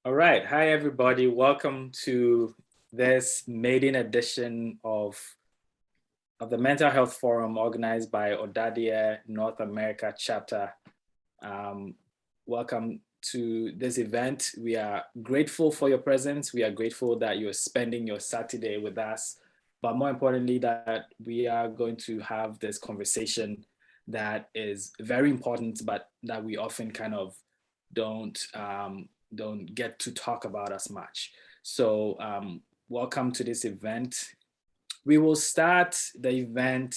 All right. Hi, everybody. Welcome to this maiden edition of the Mental Health Forum organized by Odadee North America chapter. Welcome to this event. We are grateful for your presence. We are grateful that you're spending your Saturday with us, but more importantly, that we are going to have this conversation that is very important, but that we often kind of don't get to talk about as much. So welcome to this event. We will start the event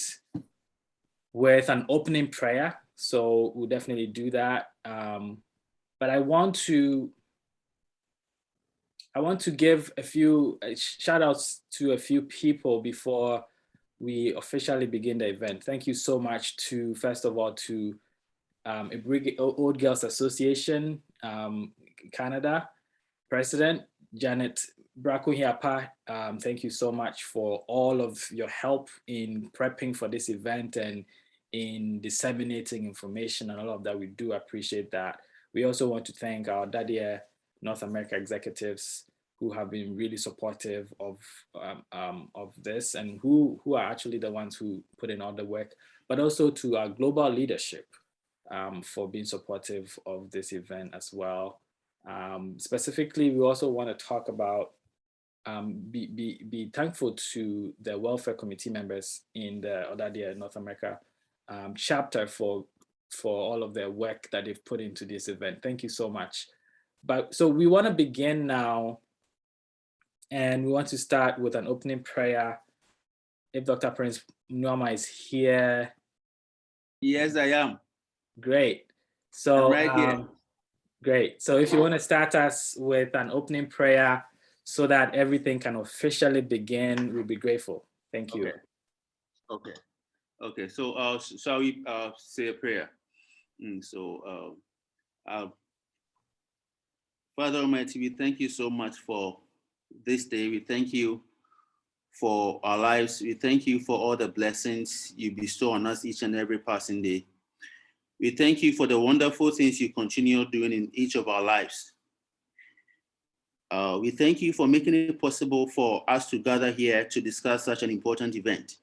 with an opening prayer. So we'll definitely do that. But I want to give a few shout outs to a few people before we officially begin the event. Thank you so much to, first of all, to Old Girls Association, Canada, President Janet Brakuhiapa. Thank you so much for all of your help in prepping for this event and in disseminating information and all of that. We do appreciate that. We also want to thank our Odadee North America executives who have been really supportive of this and who are actually the ones who put in all the work, but also to our global leadership for being supportive of this event as well. Specifically, we also want to talk about be thankful to the welfare committee members in the Odadee North America chapter for all of their work that they've put into this event. Thank you so much. So we want to begin now, and we want to start with an opening prayer. If Dr. Prince Nwama is here. Yes, I am. Great. So I'm right here. Great. So if you want to start us with an opening prayer so that everything can officially begin, we'll be grateful. Thank you. Okay. So shall we say a prayer? Father Almighty, we thank you so much for this day. We thank you for our lives. We thank you for all the blessings you bestow on us each and every passing day. We thank you for the wonderful things you continue doing in each of our lives. We thank you for making it possible for us to gather here to discuss such an important event.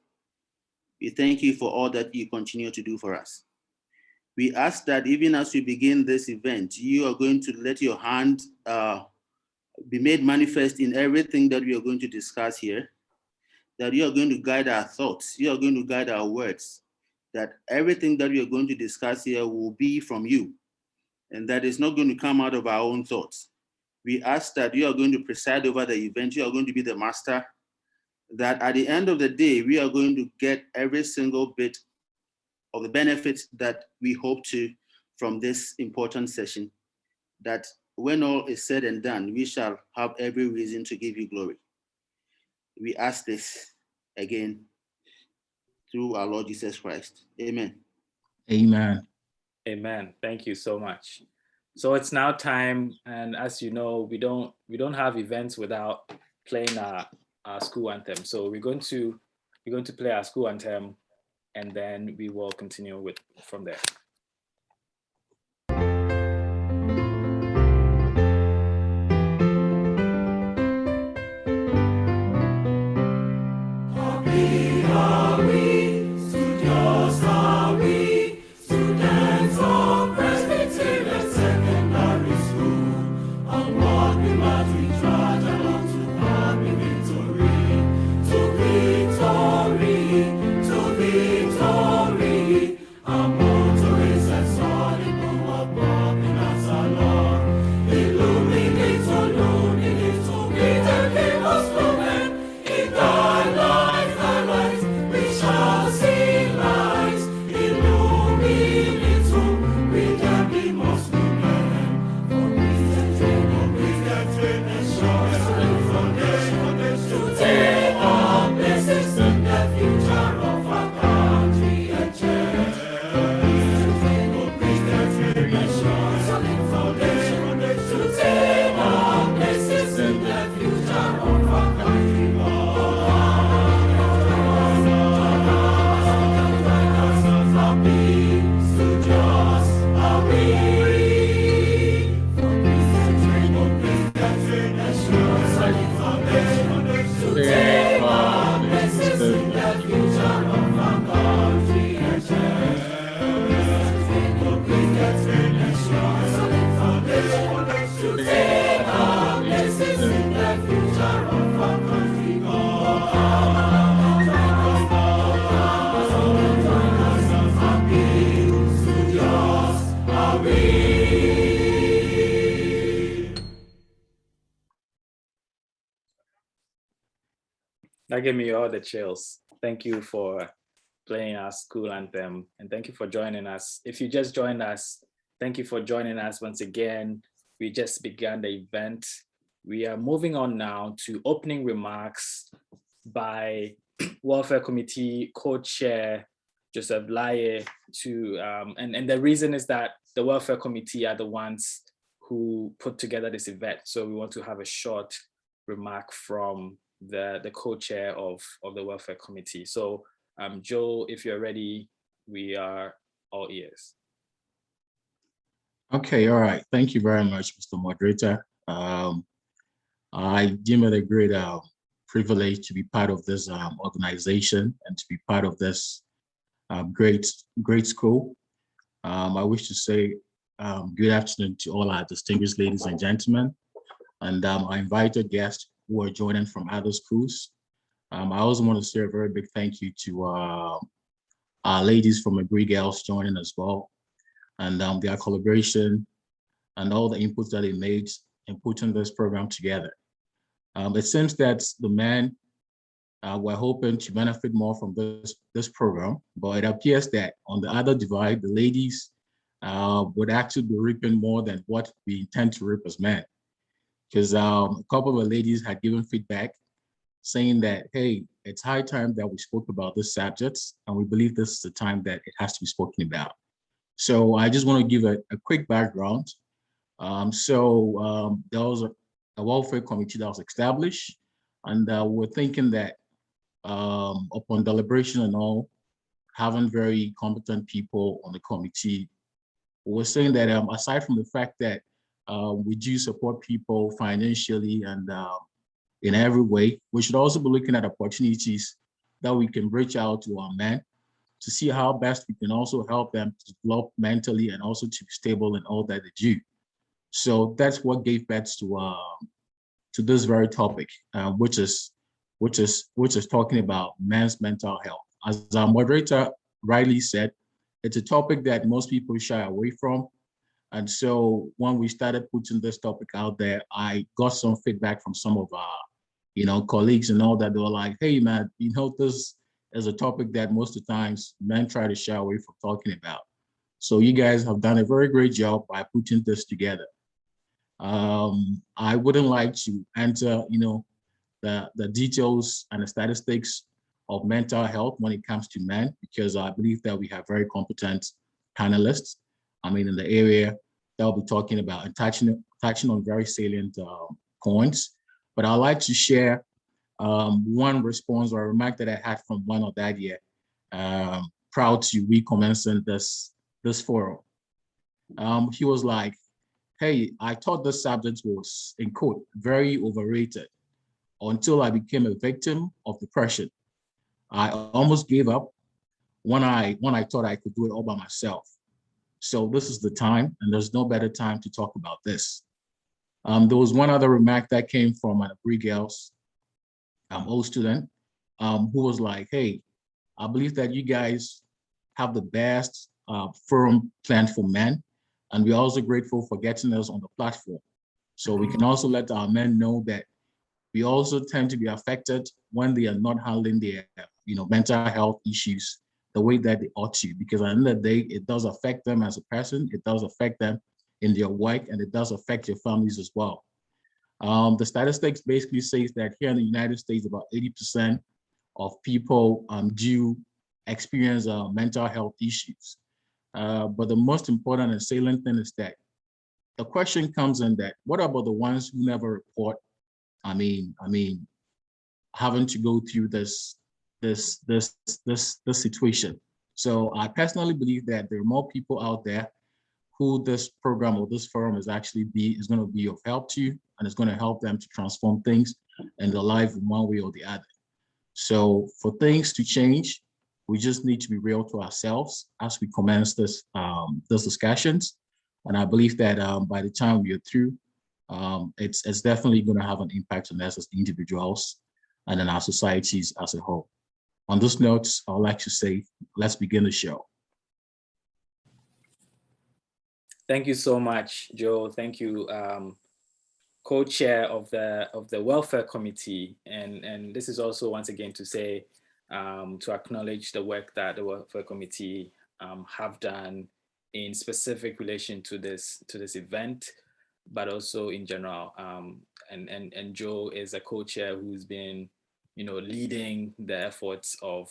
We thank you for all that you continue to do for us. We ask that even as we begin this event, you are going to let your hand be made manifest in everything that we are going to discuss here, that you are going to guide our thoughts, you are going to guide our words, that everything that we are going to discuss here will be from you, and that is not going to come out of our own thoughts. We ask that you are going to preside over the event, you are going to be the master, that at the end of the day, we are going to get every single bit of the benefits that we hope to from this important session, that when all is said and done, we shall have every reason to give you glory. We ask this again through our Lord Jesus Christ. Amen. Amen. Amen. Thank you so much. So it's now time, and as you know, we don't have events without playing our school anthem. So we're going to play our school anthem, and then we will continue from there. Victory, our motto That gave me all the chills. Thank you for playing our school anthem, and thank you for joining us. If you just joined us, thank you for joining us once again. We just began the event. We are moving on now to opening remarks by Welfare Committee co-chair Joseph Laye. And the reason is that the Welfare Committee are the ones who put together this event. So we want to have a short remark from the co-chair of the Welfare Committee. So Joe, if you're ready, we are all ears. Okay, all right. Thank you very much, Mr. Moderator. I deem it a great privilege to be part of this organization and to be part of this great school. I wish to say good afternoon to all our distinguished ladies and gentlemen, and our invited guests who are joining from other schools. I also want to say a very big thank you to our ladies from Odadee Girls joining as well, and their collaboration and all the inputs that they made in putting this program together. It seems that the men were hoping to benefit more from this program, but it appears that on the other divide, the ladies would actually be reaping more than what we intend to reap as men. Because a couple of ladies had given feedback saying that, hey, it's high time that we spoke about this subject, and we believe this is the time that it has to be spoken about. So I just want to give a quick background. There was a welfare committee that was established, and we're thinking that upon deliberation and all, having very competent people on the committee, we're saying that aside from the fact that we do support people financially and in every way, we should also be looking at opportunities that we can reach out to our men to see how best we can also help them to develop mentally and also to be stable in all that they do. So that's what gave birth to this very topic, which is talking about men's mental health. As our moderator rightly said, it's a topic that most people shy away from. And so when we started putting this topic out there, I got some feedback from some of our, colleagues and all that. They were like, hey man, this is a topic that most of the times men try to shy away from talking about. So you guys have done a very great job by putting this together. I wouldn't like to enter, the details and the statistics of mental health when it comes to men, because I believe that we have very competent panelists, in the area that will be talking about and touching on very salient points. But I'd like to share one response or remark that I had from one Odadee, proud to recommencing this forum. He was like, hey, I thought this subject was, in quote, very overrated until I became a victim of depression. I almost gave up when I thought I could do it all by myself. So this is the time, and there's no better time to talk about this. There was one other remark that came from an Odadee Girls old student who was like, hey, I believe that you guys have the best forum planned for men, and we're also grateful for getting us on the platform. So we can also let our men know that we also tend to be affected when they are not handling their mental health issues the way that they ought to, because at the end of the day, it does affect them as a person, it does affect them in their work, and it does affect your families as well. The statistics basically says that here in the United States, about 80% of people do experience mental health issues. But the most important and salient thing is that the question comes in that, what about the ones who never report? Having to go through this situation. So I personally believe that there are more people out there who this program or this forum is going to be of help to, and it's going to help them to transform things in their life in one way or the other. So for things to change, we just need to be real to ourselves as we commence these discussions. And I believe that by the time we are through, it's definitely going to have an impact on us as individuals and in our societies as a whole. On this note, I'd like to say, let's begin the show. Thank you so much, Joe. Thank you. co-chair of the Welfare Committee, and this is also once again to say to acknowledge the work that the Welfare Committee have done in specific relation to this event, but also in general. And Joe is a co-chair who's been, leading the efforts of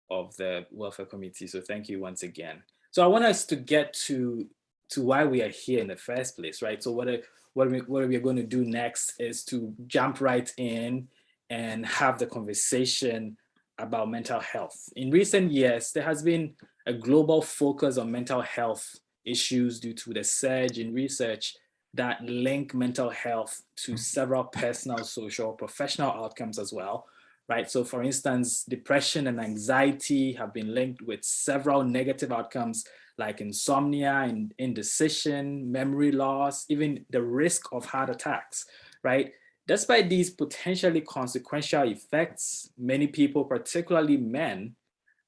the Welfare Committee. So thank you once again. So I want us to get to why we are here in the first place, right? So what we are going to do next is to jump right in and have the conversation about mental health. In recent years, there has been a global focus on mental health issues due to the surge in research that link mental health to several personal, social, professional outcomes as well, right? So for instance, depression and anxiety have been linked with several negative outcomes like insomnia, indecision, memory loss, even the risk of heart attacks, right? Despite these potentially consequential effects, many people, particularly men,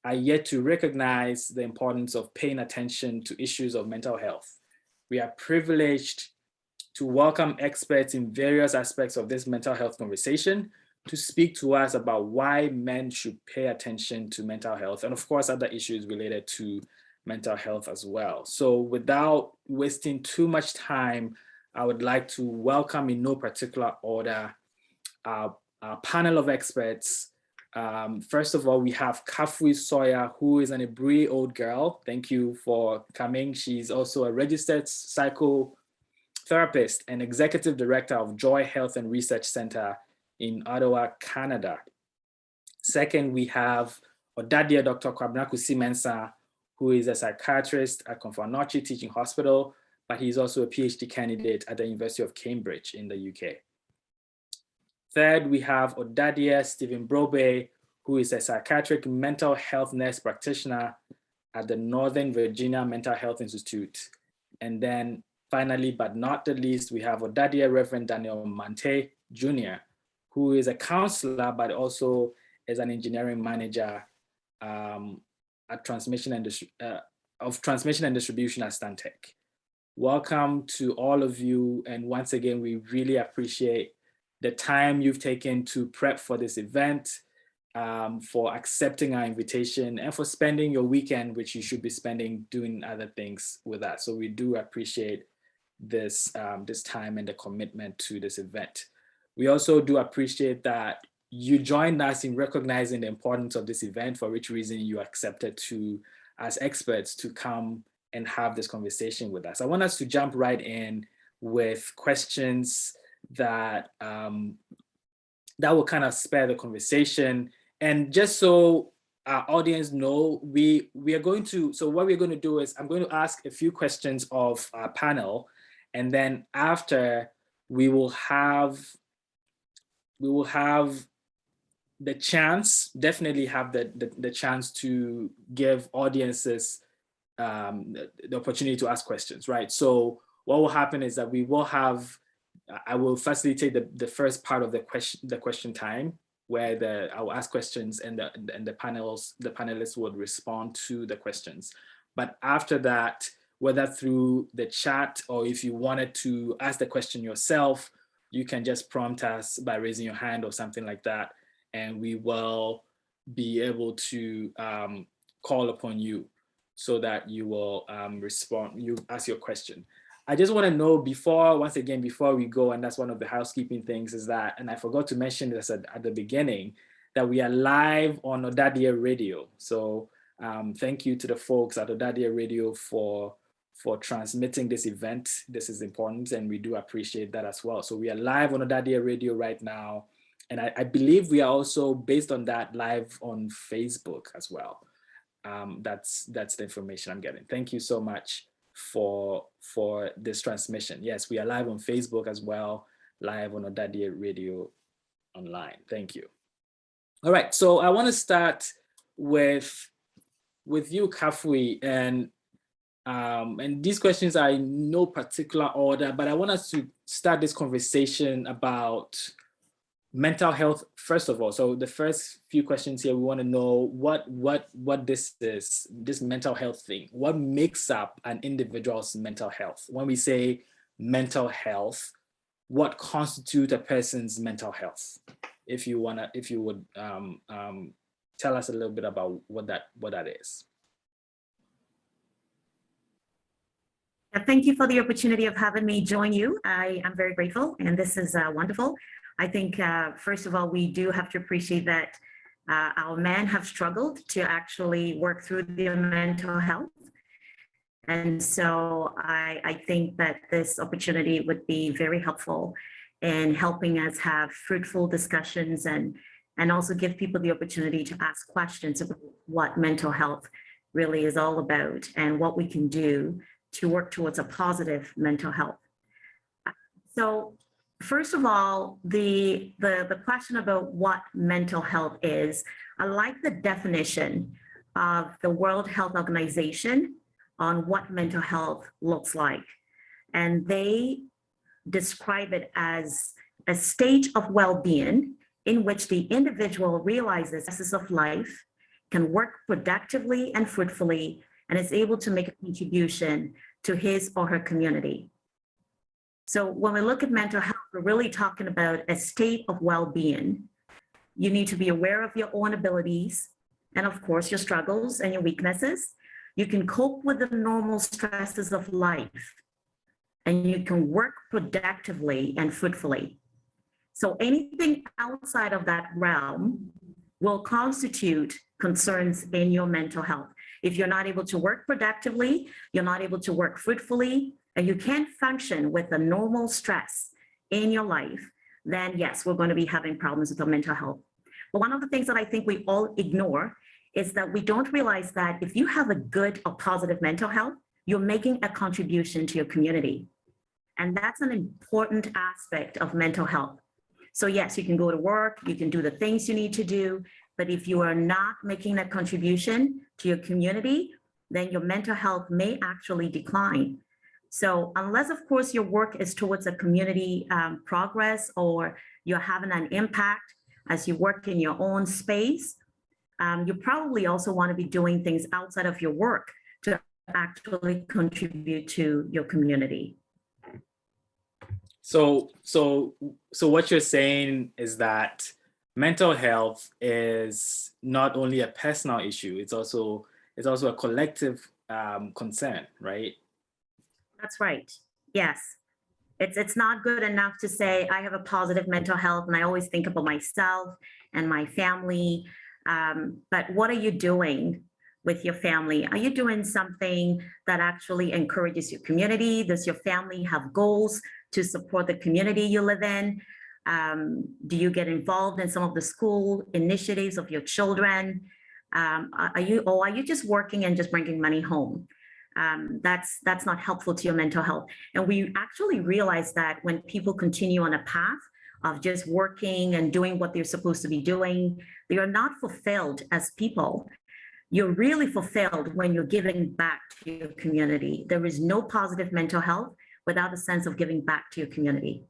are yet to recognize the importance of paying attention to issues of mental health. We are privileged to welcome experts in various aspects of this mental health conversation to speak to us about why men should pay attention to mental health, and of course, other issues related to mental health as well. So without wasting too much time, I would like to welcome in no particular order our panel of experts. First of all, we have Kafui Sawyer, who is an Aburi old girl. Thank you for coming. She's also a registered psychotherapist and executive director of Joy Health and Research Center in Ottawa, Canada. Second, we have Odadee Dr. Kwabena Kusi-Mensah, who is a psychiatrist at Komfo-Anokye Teaching Hospital, but he's also a PhD candidate at the University of Cambridge in the UK. Third, we have Odadee Stephen Brobe, who is a psychiatric mental health nurse practitioner at the Northern Virginia Mental Health Institute. And then finally, but not the least, we have Odadee Reverend Daniel Mante Jr., who is a counselor, but also is an engineering manager at transmission and distribution at Stantec. Welcome to all of you. And once again, we really appreciate the time you've taken to prep for this event, for accepting our invitation, and for spending your weekend, which you should be spending doing other things with us. So we do appreciate this time and the commitment to this event. We also do appreciate that you joined us in recognizing the importance of this event, for which reason you accepted to, as experts, to come and have this conversation with us. I want us to jump right in with questions that that will kind of spare the conversation. And just so our audience know, we are going to, so what we're going to do is I'm going to ask a few questions of our panel, and then after we will have the chance, definitely have the chance to give audiences the opportunity to ask questions, right? So what will happen is that we will have, I will facilitate the first part of the question time, where I will ask questions and the panelists would respond to the questions. But after that, whether through the chat or if you wanted to ask the question yourself, you can just prompt us by raising your hand or something like that, and we will be able to call upon you so that you will respond, you ask your question. I just want to know before we go, and that's one of the housekeeping things is that, and I forgot to mention this at the beginning, that we are live on Odadee Radio. So thank you to the folks at Odadee Radio for transmitting this event. This is important, and we do appreciate that as well. So we are live on Odadee Radio right now. And I believe we are also, based on that, live on Facebook as well. That's the information I'm getting. Thank you so much for this transmission. Yes, we are live on Facebook as well, live on Odadee Radio online. Thank you. All right, so I want to start with you, Kafui, and these questions are in no particular order, but I want us to start this conversation about mental health first of all. So the first few questions here, we want to know what this is, this mental health thing. What makes up an individual's mental health? When we say mental health, what constitutes a person's mental health. If you would tell us a little bit about what that is. Thank you for the opportunity of having me join you. I am very grateful, and this is wonderful. I think, first of all, we do have to appreciate that our men have struggled to actually work through their mental health. And so I think that this opportunity would be very helpful in helping us have fruitful discussions and also give people the opportunity to ask questions about what mental health really is all about and what we can do to work towards a positive mental health. So first of all, the question about what mental health is, I like the definition of the World Health Organization on what mental health looks like. And they describe it as a state of well-being in which the individual realizes the success of life, can work productively and fruitfully, and is able to make a contribution to his or her community. So when we look at mental health, we're really talking about a state of well-being. You need to be aware of your own abilities and, of course, your struggles and your weaknesses. You can cope with the normal stresses of life, and you can work productively and fruitfully. So anything outside of that realm will constitute concerns in your mental health. If you're not able to work productively, you're not able to work fruitfully, and you can't function with the normal stress in your life, then yes, we're going to be having problems with our mental health. But one of the things that I think we all ignore is that we don't realize that if you have a good or positive mental health, you're making a contribution to your community. And that's an important aspect of mental health. So yes, you can go to work, you can do the things you need to do, but if you are not making that contribution to your community, then your mental health may actually decline. So unless, of course, your work is towards a community progress, or you're having an impact as you work in your own space, you probably also want to be doing things outside of your work to actually contribute to your community. So what you're saying is that mental health is not only a personal issue, it's also a collective concern, right? That's right. Yes. It's not good enough to say I have a positive mental health and I always think about myself and my family. But what are you doing with your family? Are you doing something that actually encourages your community? Does your family have goals to support the community you live in? Do you get involved in some of the school initiatives of your children? Are you just working and just bringing money home? That's not helpful to your mental health. And we actually realize that when people continue on a path of just working and doing what they're supposed to be doing, they are not fulfilled as people. You're really fulfilled when you're giving back to your community. There is no positive mental health without a sense of giving back to your community.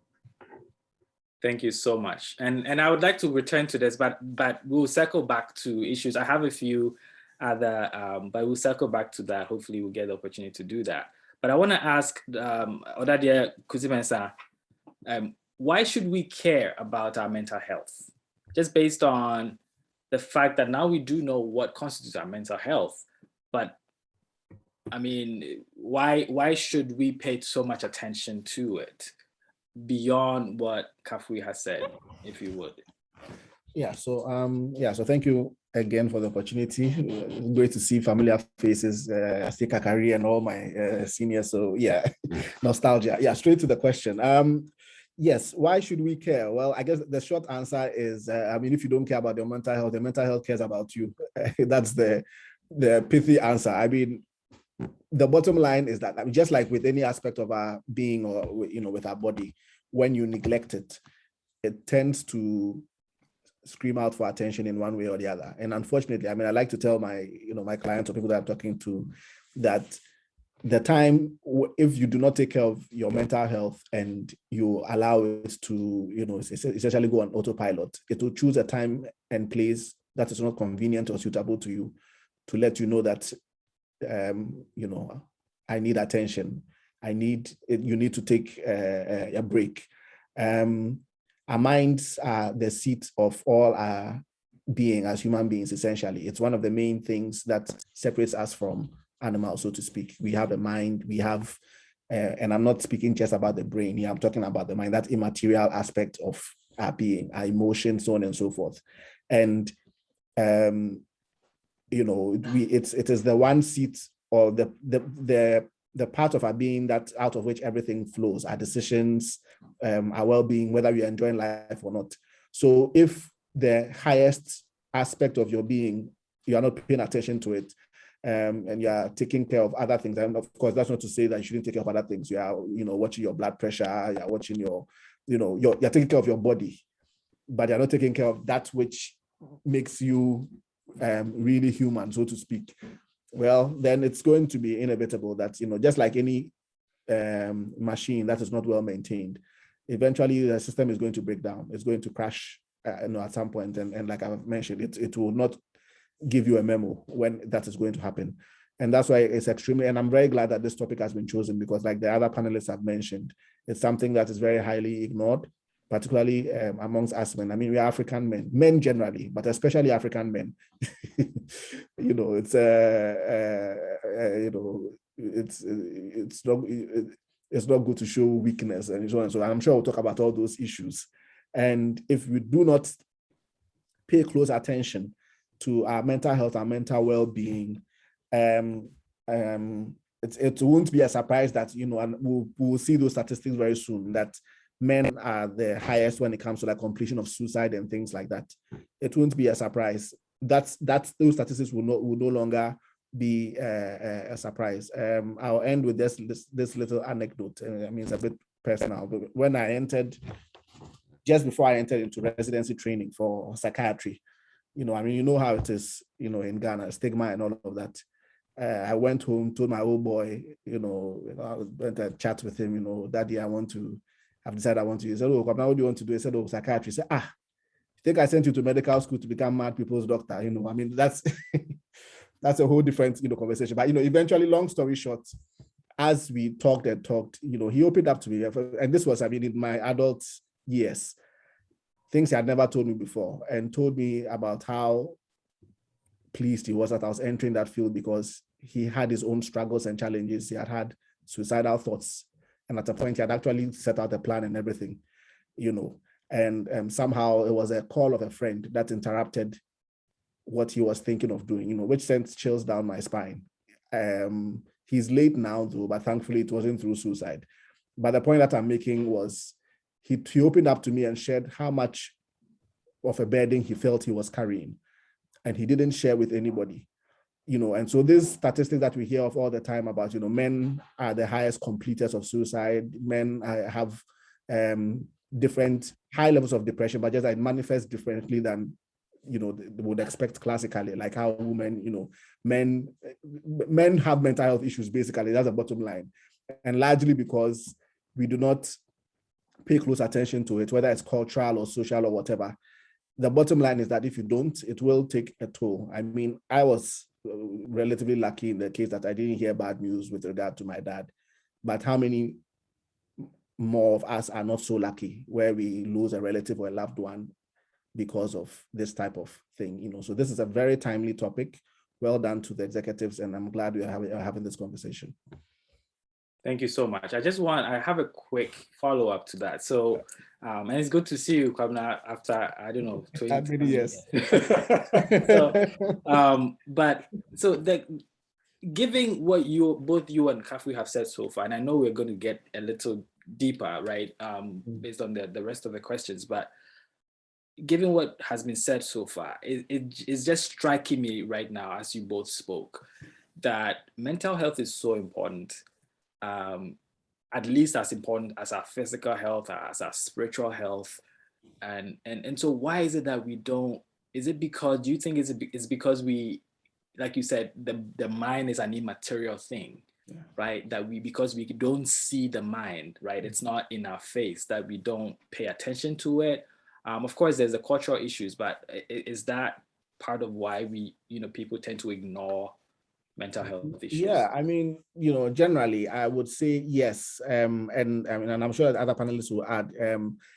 Thank you so much. And I would like to return to this, but we'll circle back to issues. I have a few other, but we'll circle back to that. Hopefully we'll get the opportunity to do that. But I want to ask Odadee Kuzimensa, why should we care about our mental health? Just based on the fact that now we do know what constitutes our mental health, but I mean, why should we pay so much attention to it beyond what Kafui has said, if you would? Yeah, so thank you again for the opportunity. Great to see familiar faces. I see Kakari and all my seniors. So yeah, nostalgia. Yeah, straight to the question. Yes, why should we care? Well, I guess the short answer is, if you don't care about your mental health, the mental health cares about you. That's the pithy answer. I mean, the bottom line is that, just like with any aspect of our being, or with our body, when you neglect it, it tends to scream out for attention in one way or the other. And unfortunately, I like to tell my clients or people that I'm talking to that the time, if you do not take care of your mental health and you allow it to, essentially go on autopilot, it will choose a time and place that is not convenient or suitable to you to let you know that, I need attention. You need to take a break. Our minds are the seat of all our being as human beings, essentially. It's one of the main things that separates us from animals, so to speak. We have a mind, we have, and I'm not speaking just about the brain here, I'm talking about the mind, that immaterial aspect of our being, our emotions, so on and so forth. And, you know, it is the one seat or the part of our being that out of which everything flows, our decisions, our well-being, whether we are enjoying life or not. So if the highest aspect of your being, you are not paying attention to it, and you are taking care of other things, and of course, that's not to say that you shouldn't take care of other things. You are, you know, watching your blood pressure, you are watching your, you know, you're taking care of your body, but you're not taking care of that which makes you really human, so to speak. Well, then it's going to be inevitable that, you know, just like any machine that is not well maintained, eventually the system is going to break down. It's going to crash, you know, at some point. And like I've mentioned, it will not give you a memo when that is going to happen. And that's why it's extremely, and I'm very glad that this topic has been chosen, because like the other panelists have mentioned, it's something that is very highly ignored, particularly amongst us men. I mean, we are African men generally, but especially African men. You know, it's you know, it's not good to show weakness and so on and so on. I'm sure we'll talk about all those issues. And if we do not pay close attention to our mental health, our mental well-being, it won't be a surprise that, you know, and we'll see those statistics very soon, that men are the highest when it comes to the completion of suicide and things like that. It won't be a surprise. Those statistics will no longer be a surprise. I'll end with this little anecdote. I mean, it's a bit personal, but when I entered, just before I entered into residency training for psychiatry, you know, I mean, you know how it is, you know, in Ghana, stigma and all of that. I went home, told my old boy, you know, I went to chat with him, you know, Daddy, I've decided I want to. He said, oh, what do you want to do? He said, oh, psychiatry. He said, I think I sent you to medical school to become mad people's doctor. You know, I mean, that's that's a whole different, you know, conversation. But, you know, eventually, long story short, as we talked, you know, he opened up to me. And this was, I mean, in my adult years, things he had never told me before, and told me about how pleased he was that I was entering that field, because he had his own struggles and challenges. He had suicidal thoughts. And at a point, he had actually set out a plan and everything, you know, and somehow it was a call of a friend that interrupted what he was thinking of doing, you know, which sent chills down my spine. He's late now, though, but thankfully it wasn't through suicide. But the point that I'm making was he opened up to me and shared how much of a burden he felt he was carrying, and he didn't share with anybody. You know, and so this statistic that we hear of all the time about, you know, men are the highest completers of suicide, men have different high levels of depression, but just it manifests differently than, you know, they would expect classically, like how women, you know, men have mental health issues, basically, that's the bottom line. And largely because we do not pay close attention to it, whether it's cultural or social or whatever. The bottom line is that if you don't, it will take a toll. I mean, I was relatively lucky in the case that I didn't hear bad news with regard to my dad, but how many more of us are not so lucky, where we lose a relative or a loved one because of this type of thing, you know? So this is a very timely topic. Well done to the executives, and I'm glad we are having this conversation. Thank you so much. I have a quick follow-up to that. So, and it's good to see you, Kwabena, after, I don't know, 20 years. Giving what both you and Kafu have said so far, and I know we're going to get a little deeper, right, based on the rest of the questions, but given what has been said so far, it's just striking me right now, as you both spoke, that mental health is so important. At least as important as our physical health, as our spiritual health. And so why is it that we don't, is it because, do you think it's because we, like you said, the mind is an immaterial thing, right? Because we don't see the mind, right? It's not in our face, that we don't pay attention to it. Of course, there's the cultural issues, but is that part of why we, you know, people tend to ignore mental health issues? Yeah, I mean, generally, I would say yes. And I'm sure that other panelists will add.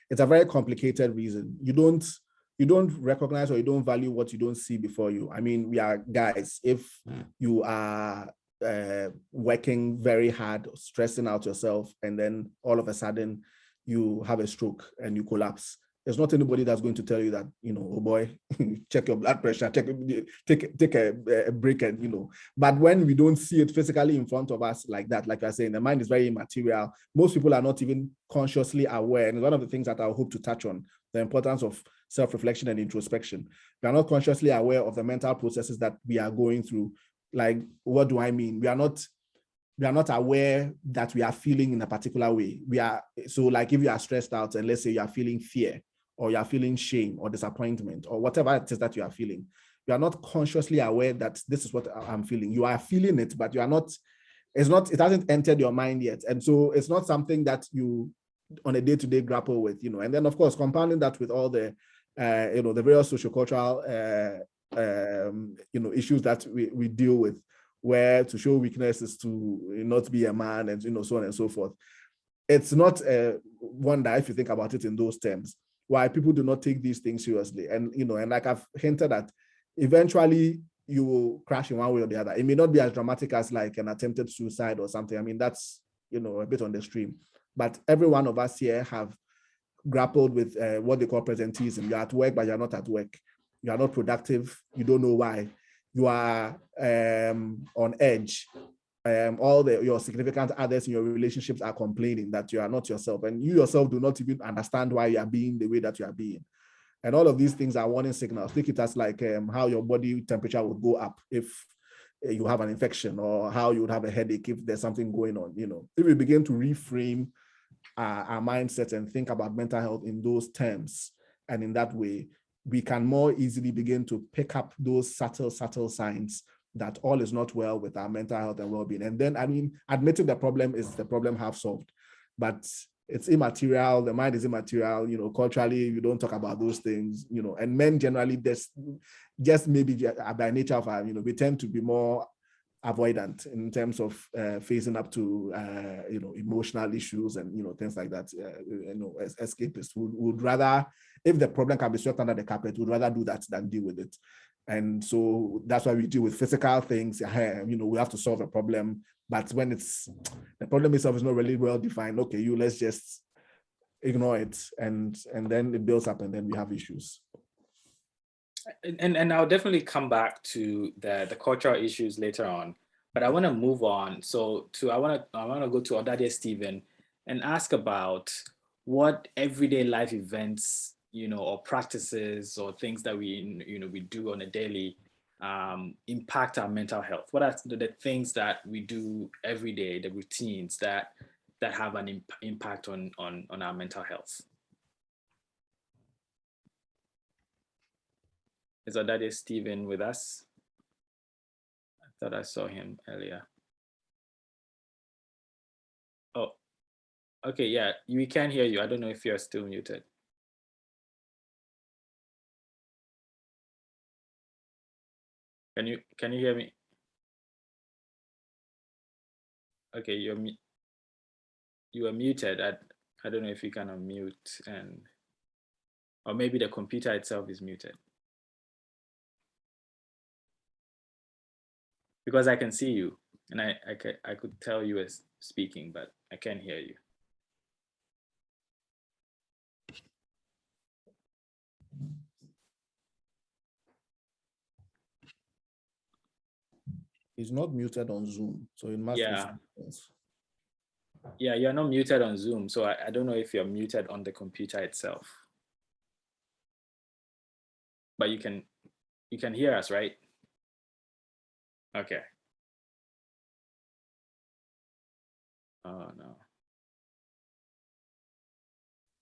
It's a very complicated reason. You don't recognize or you don't value what you don't see before you. I mean, we are guys. If you are working very hard, stressing out yourself, and then all of a sudden you have a stroke and you collapse, there's not anybody that's going to tell you that, oh boy, check your blood pressure, take a break, and But when we don't see it physically in front of us like that, like I say, the mind is very immaterial. Most people are not even consciously aware. And one of the things that I hope to touch on, the importance of self-reflection and introspection. We are not consciously aware of the mental processes that we are going through. Like, what do I mean? We are not aware that we are feeling in a particular way. So like if you are stressed out and let's say you are feeling fear or you are feeling shame or disappointment or whatever it is that you are feeling, you are not consciously aware that this is what I'm feeling. You are feeling it, but it hasn't entered your mind yet. And so it's not something that you on a day-to-day grapple with, and then of course, compounding that with all the, the various sociocultural, issues that we deal with, where to show weakness is to not be a man, and so on and so forth. It's not a wonder if you think about it in those terms, why people do not take these things seriously. And and like I've hinted at, eventually you will crash in one way or the other. It may not be as dramatic as like an attempted suicide or something. I mean, that's a bit on the stream. But every one of us here have grappled with what they call presenteeism. You're at work, but you're not at work. You are not productive. You don't know why. You are on edge. All your significant others in your relationships are complaining that you are not yourself, and you yourself do not even understand why you are being the way that you are being. And all of these things are warning signals. Think it as like how your body temperature would go up if you have an infection, or how you would have a headache if there's something going on. If we begin to reframe our mindset and think about mental health in those terms and in that way, we can more easily begin to pick up those subtle signs that all is not well with our mental health and well-being. And then, I mean, admitting the problem is the problem half solved, but it's immaterial. The mind is immaterial. Culturally, you don't talk about those things, and men generally, just maybe by nature of our, we tend to be more avoidant in terms of facing up to emotional issues and things like that. Escapists would rather, if the problem can be swept under the carpet, would rather do that than deal with it. And so that's why we deal with physical things. We have to solve a problem, but when the problem itself is not really well defined, okay, let's just ignore it, and then it builds up, and then we have issues. And I'll definitely come back to the cultural issues later on, but I want to move on. So I want to go to Odadee Stephen and ask about what everyday life events, or practices or things that we do on a daily impact our mental health. What are the things that we do every day, the routines that have an impact on our mental health? Is Odadee Stephen with us? I thought I saw him earlier. Oh, okay, yeah, we can hear you. I don't know if you're still muted. Can you hear me? Okay, you are muted. I don't know if you can unmute, or maybe the computer itself is muted. Because I can see you, and I could tell you as speaking, but I can't hear you. He's not muted on Zoom, so it must be something else. Yeah, you're not muted on Zoom, so I don't know if you're muted on the computer itself. But you can hear us, right? Okay. Oh no.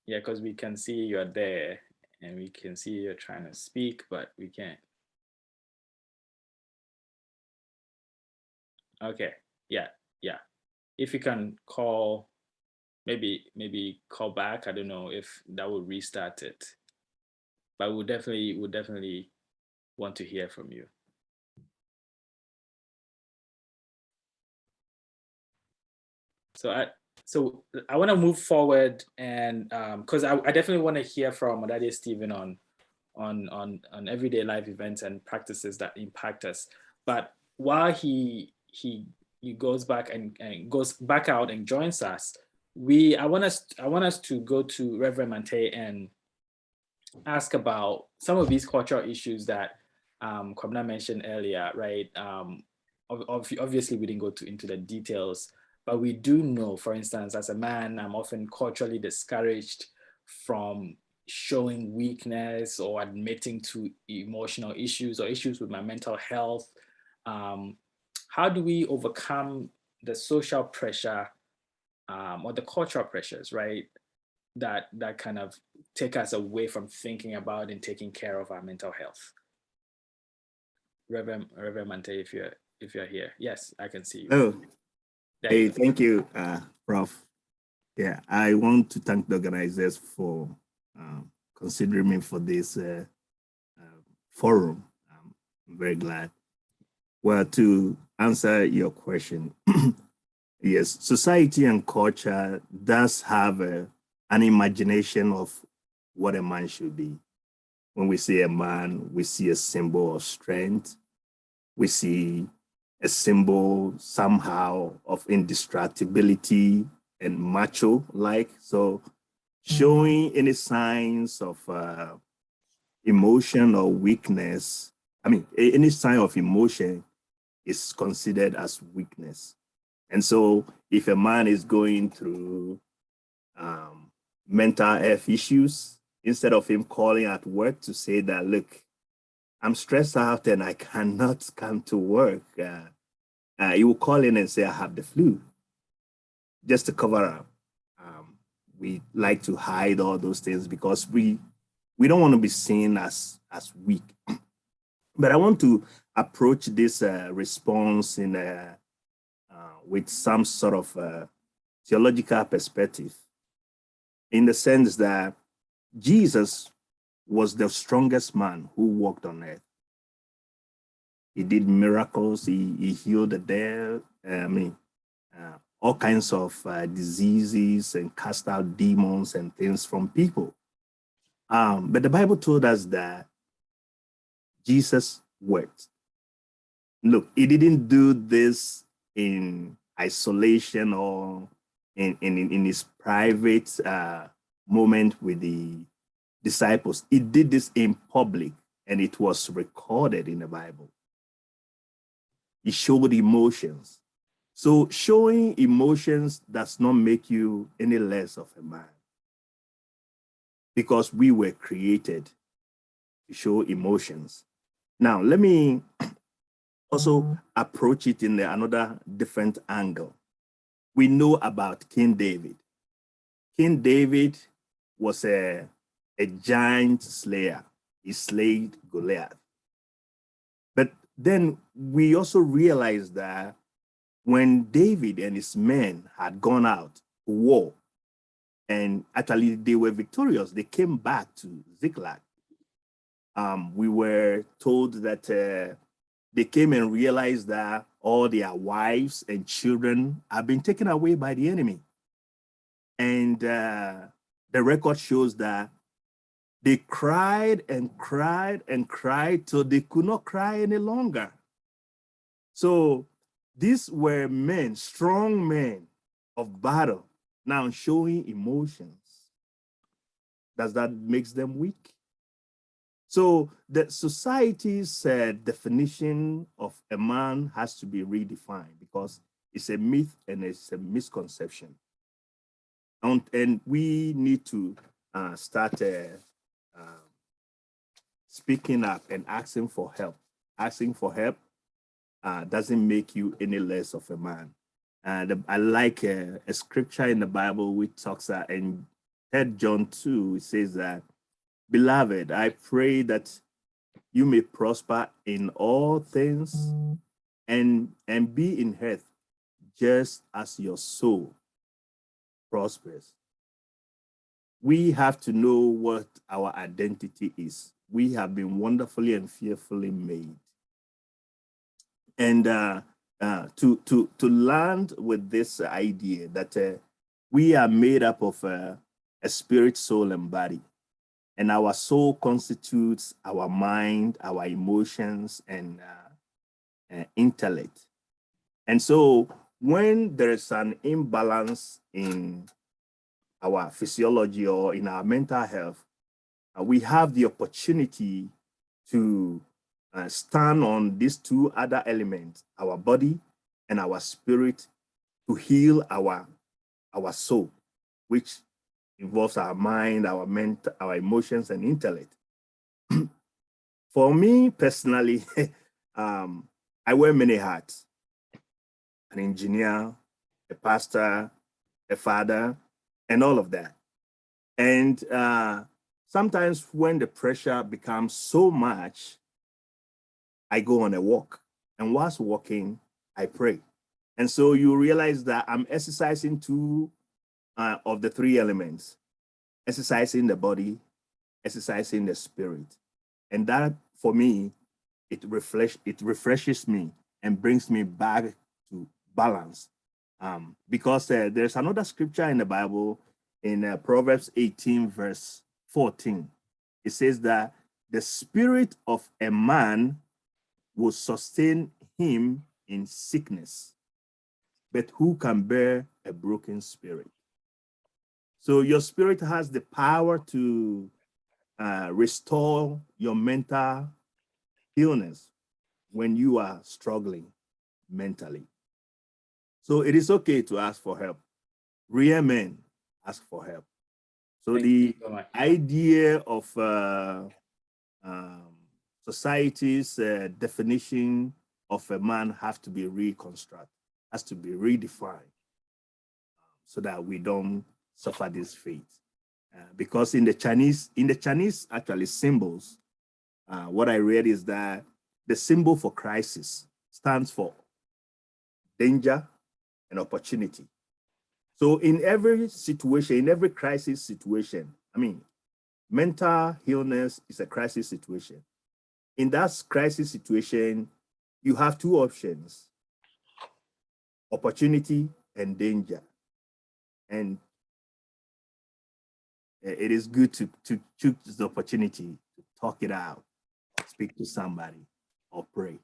Yeah, because we can see you're there, and we can see you're trying to speak, but we can't. Okay. Yeah. If you can call, maybe call back. I don't know if that will restart it, but we'll definitely want to hear from you. So I want to move forward, and because I definitely want to hear from Odadee Stephen on everyday life events and practices that impact us. But while he goes back and goes back out and joins us, I want us to go to Reverend Mante and ask about some of these cultural issues that Kwabena mentioned earlier, right? Obviously, we didn't go into the details, but we do know, for instance, as a man, I'm often culturally discouraged from showing weakness or admitting to emotional issues or issues with my mental health. How do we overcome the social pressure or the cultural pressures, right? That kind of take us away from thinking about and taking care of our mental health. Reverend Mante, if you're here. Yes, I can see you. Oh, There hey, you go. thank you, Prof. Yeah, I want to thank the organizers for considering me for this forum. I'm very glad. Well, to answer your question, yes, society and culture does have an imagination of what a man should be. When we say a man, we see a symbol of strength. We see a symbol somehow of indestructibility and macho-like. So showing any signs of emotion or weakness, any sign of emotion is considered as weakness. And so if a man is going through mental health issues, instead of him calling at work to say that, look, I'm stressed out and I cannot come to work, he will call in and say, I have the flu, just to cover up. We like to hide all those things because we don't want to be seen as weak. But I want to approach this response in with some sort of theological perspective, in the sense that Jesus was the strongest man who walked on earth. He did miracles. He healed the dead. All kinds of diseases, and cast out demons and things from people. But the Bible told us that Jesus worked. Look, he didn't do this in isolation or in his private moment with the disciples. He did this in public, and it was recorded in the Bible. He showed emotions. So showing emotions does not make you any less of a man, because we were created to show emotions. Now, let me also approach it in another different angle. We know about King David. King David was a giant slayer. He slayed Goliath. But then we also realized that when David and his men had gone out to war, and actually they were victorious, they came back to Ziklag. We were told that they came and realized that all their wives and children have been taken away by the enemy. And the record shows that they cried and cried and cried till they could not cry any longer. So these were men, strong men of battle, now showing emotions. Does that make them weak? So the society's definition of a man has to be redefined, because it's a myth and it's a misconception. And we need to start speaking up and asking for help. Asking for help doesn't make you any less of a man. I like a scripture in the Bible which talks in 3 John 2, it says that, beloved, I pray that you may prosper in all things and be in health, just as your soul prospers. We have to know what our identity is. We have been wonderfully and fearfully made. And to land with this idea that we are made up of a spirit, soul, and body. And our soul constitutes our mind, our emotions, and intellect. And so when there is an imbalance in our physiology or in our mental health, we have the opportunity to stand on these two other elements, our body and our spirit, to heal our soul, which involves our mind, our mental, our emotions, and intellect. For me personally, I wear many hats: an engineer, a pastor, a father, and all of that. And sometimes when the pressure becomes so much, I go on a walk. And whilst walking, I pray. And so you realize that I'm exercising two of the three elements: exercising the body, exercising the spirit. And that, for me, it refreshes me and brings me back to balance. Because there's another scripture in the Bible, in Proverbs 18, verse 14. It says that the spirit of a man will sustain him in sickness, but who can bear a broken spirit? So your spirit has the power to restore your mental illness when you are struggling mentally. So it is okay to ask for help. Real men ask for help. So the idea of society's definition of a man has to be reconstructed, has to be redefined, so that we don't suffer this fate. Because in the Chinese actually symbols, what I read is that the symbol for crisis stands for danger and opportunity. So in every situation, in every crisis situation, I mean, mental illness is a crisis situation. In that crisis situation, you have two options: opportunity and danger. And it is good to choose the opportunity to talk it out, speak to somebody, or pray.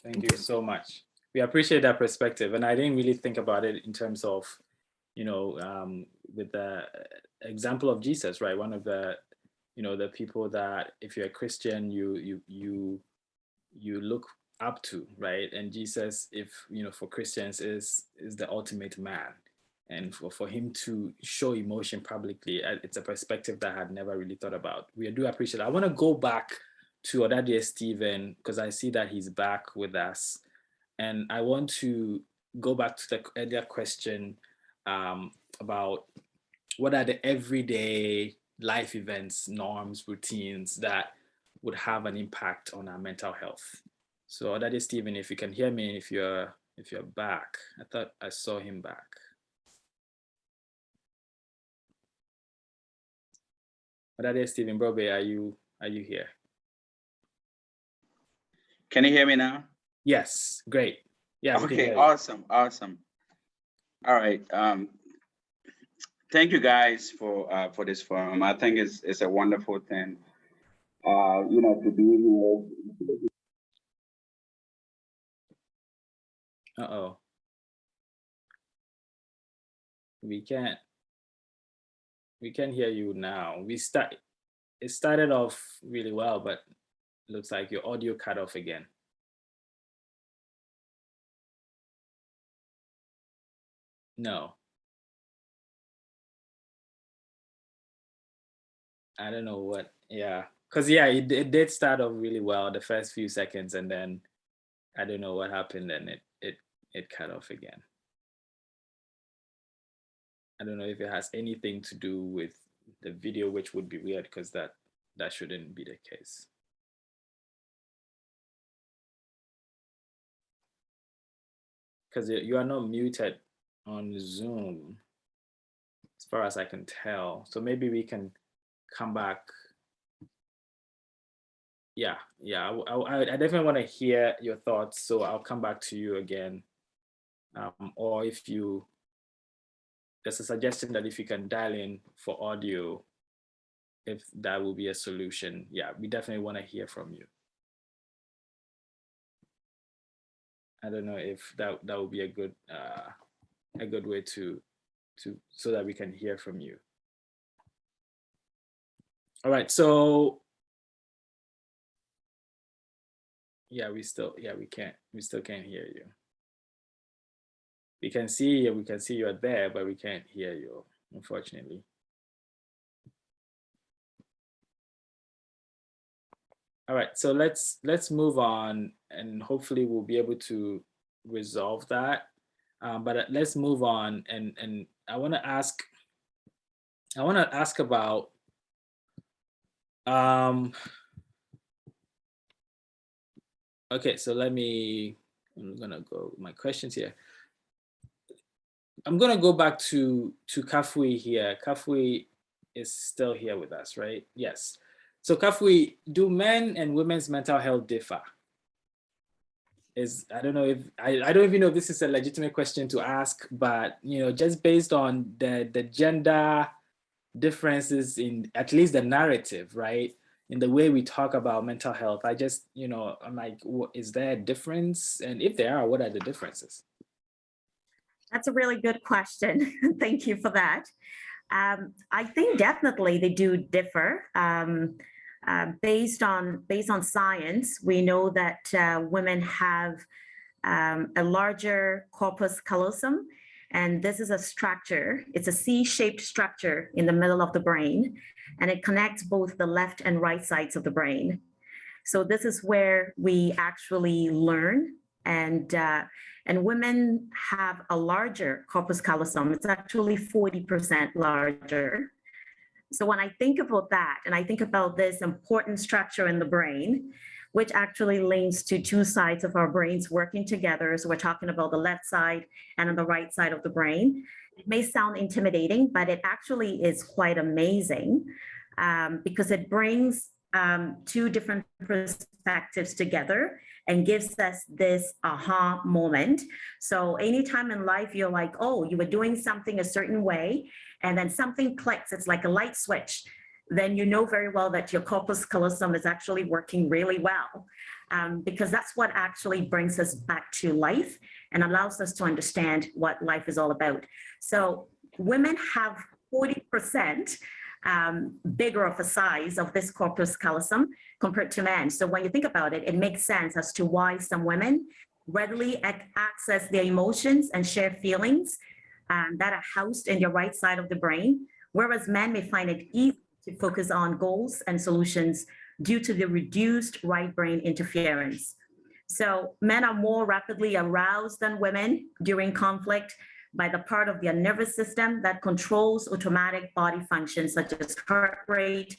Thank you so much. We appreciate that perspective. And I didn't really think about it in terms of, with the example of Jesus, right? One of the, the people that, if you're a Christian, you look up to, right? And Jesus, if, for Christians, is the ultimate man. And for him to show emotion publicly, it's a perspective that I had never really thought about. We do appreciate it. I want to go back to Odadee Stephen, because I see that he's back with us. And I want to go back to the earlier question about what are the everyday life events, norms, routines that would have an impact on our mental health. So Odadee Stephen, if you can hear me, if you're back, I thought I saw him back. Odadee Stephen Brobe, are you here? Can you hear me now? Yes, great. Yeah. Okay, awesome. All right. Thank you guys for this forum. I think it's a wonderful thing. To be here. Uh-oh. We can't hear you now. It started off really well, but it looks like your audio cut off again. No. I don't know what, yeah. Because it did start off really well, the first few seconds, and then I don't know what happened, and it cut off again. I don't know if it has anything to do with the video, which would be weird because that shouldn't be the case. Because you are not muted on Zoom, as far as I can tell. So maybe we can come back. yeah, I definitely want to hear your thoughts. So I'll come back to you again. Or if there's a suggestion that if you can dial in for audio, if that will be a solution. Yeah, we definitely want to hear from you. I don't know if that would be a good way to so that we can hear from you. All right, so yeah, we still can't hear you. We can see you are there, but we can't hear you, unfortunately. All right, so let's move on, and hopefully we'll be able to resolve that. But let's move on, and I want to ask about okay, so I'm gonna go my questions here. I'm gonna go back to Kafui here. Kafui is still here with us, right? Yes. So Kafui, do men and women's mental health differ? I don't know if I don't even know if this is a legitimate question to ask, but just based on the gender differences in at least the narrative, right? In the way we talk about mental health, I just, I'm like, is there a difference? And if there are, what are the differences? That's a really good question. Thank you for that. I think definitely they do differ. Based on science, we know that women have a larger corpus callosum, and this is a structure. It's a C-shaped structure in the middle of the brain, and it connects both the left and right sides of the brain. So this is where we actually learn, and women have a larger corpus callosum. It's actually 40% larger. So when I think about that, and I think about this important structure in the brain, which actually links to two sides of our brains working together. So we're talking about the left side and on the right side of the brain. It may sound intimidating, but it actually is quite amazing because it brings two different perspectives together and gives us this aha moment. So anytime in life you're like, oh, you were doing something a certain way, and then something clicks, it's like a light switch, then you know very well that your corpus callosum is actually working really well, because that's what actually brings us back to life and allows us to understand what life is all about. So women have 40% bigger of a size of this corpus callosum compared to men. So when you think about it, it makes sense as to why some women readily access their emotions and share feelings that are housed in your right side of the brain, whereas men may find it easy to focus on goals and solutions due to the reduced right brain interference. So men are more rapidly aroused than women during conflict by the part of their nervous system that controls automatic body functions such as heart rate,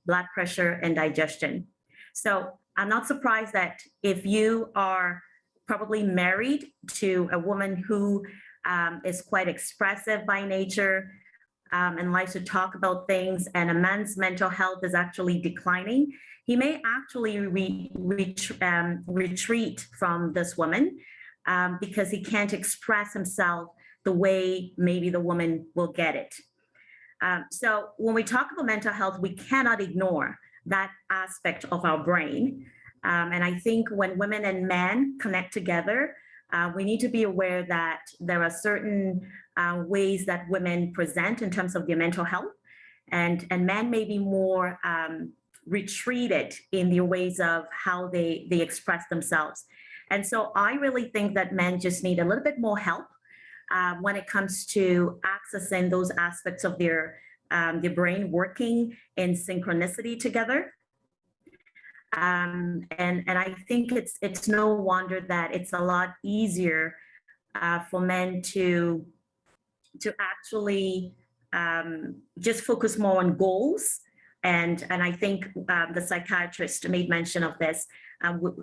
blood pressure, and digestion. So I'm not surprised that if you are probably married to a woman who is quite expressive by nature and likes to talk about things, and a man's mental health is actually declining, he may actually retreat from this woman because he can't express himself the way maybe the woman will get it. So when we talk about mental health, we cannot ignore that aspect of our brain. And I think when women and men connect together, we need to be aware that there are certain ways that women present in terms of their mental health, and men may be more retreated in their ways of how they express themselves. And so I really think that men just need a little bit more help when it comes to accessing those aspects of their brain working in synchronicity together. And I think it's no wonder that it's a lot easier for men to actually just focus more on goals. And I think the psychiatrist made mention of this.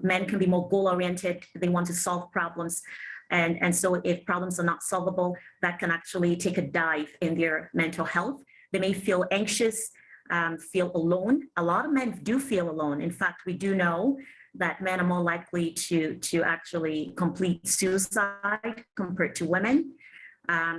Men can be more goal-oriented. They want to solve problems. And so if problems are not solvable, that can actually take a dive in their mental health. They may feel anxious feel alone. A lot of men do feel alone. In fact, we do know that men are more likely to actually complete suicide compared to women.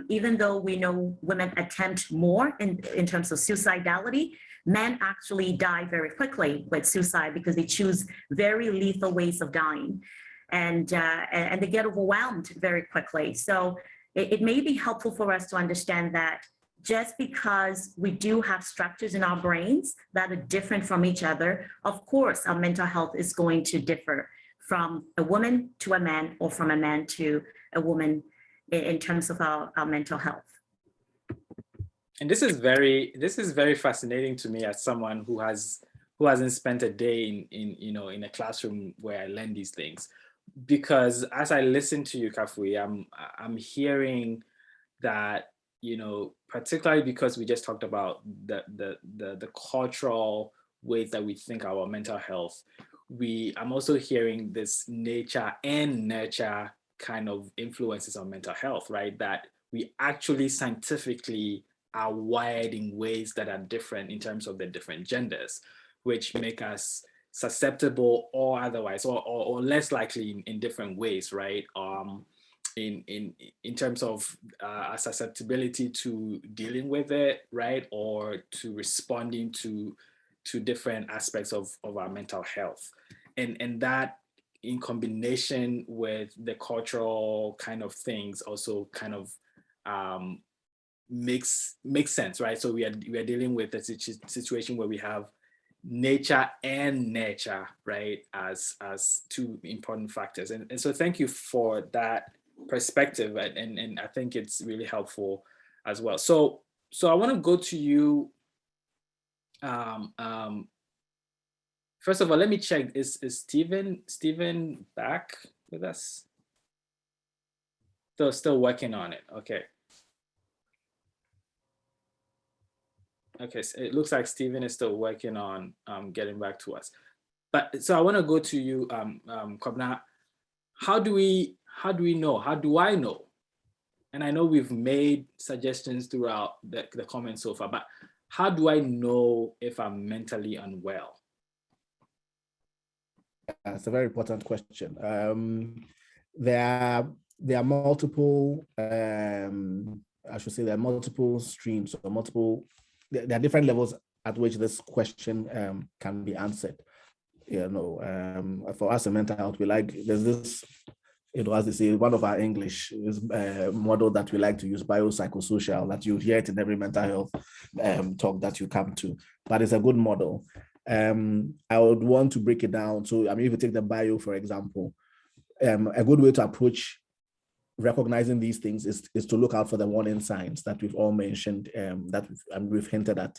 Even though we know women attempt more in terms of suicidality, men actually die very quickly with suicide because they choose very lethal ways of dying, and they get overwhelmed very quickly. So it may be helpful for us to understand that just because we do have structures in our brains that are different from each other, of course, our mental health is going to differ from a woman to a man or from a man to a woman in terms of our mental health. And this is very fascinating to me as someone who hasn't spent a day in a classroom where I learn these things, because as I listen to you, Kafui, I'm hearing that, particularly because we just talked about the cultural ways that we think about mental health. I'm also hearing this nature and nurture kind of influences on mental health, right? That we actually scientifically are wired in ways that are different in terms of the different genders, which make us susceptible or otherwise, or less likely in different ways, right? In terms of our susceptibility to dealing with it, right? Or to responding to different aspects of our mental health. And that in combination with the cultural kind of things also kind of makes sense, right? So we are dealing with a situation where we have nature and nurture, right, as two important factors. And so thank you for that perspective, and I think it's really helpful as well. So I want to go to you. First of all, let me check. Is Stephen back with us? Still working on it. Okay. Okay, so it looks like Stephen is still working on getting back to us. But so I want to go to you, Kobna. How do I know? And I know we've made suggestions throughout the comments so far, but how do I know if I'm mentally unwell? That's a very important question. There are multiple, I should say, there are multiple streams or there are different levels at which this question can be answered. For us in mental health, there's this, as they say, one of our English model that we like to use, biopsychosocial, that you hear it in every mental health talk that you come to, but it's a good model. I would want to break it down. So, if you take the bio, for example, a good way to approach recognizing these things is to look out for the warning signs that we've all mentioned, that we've hinted at.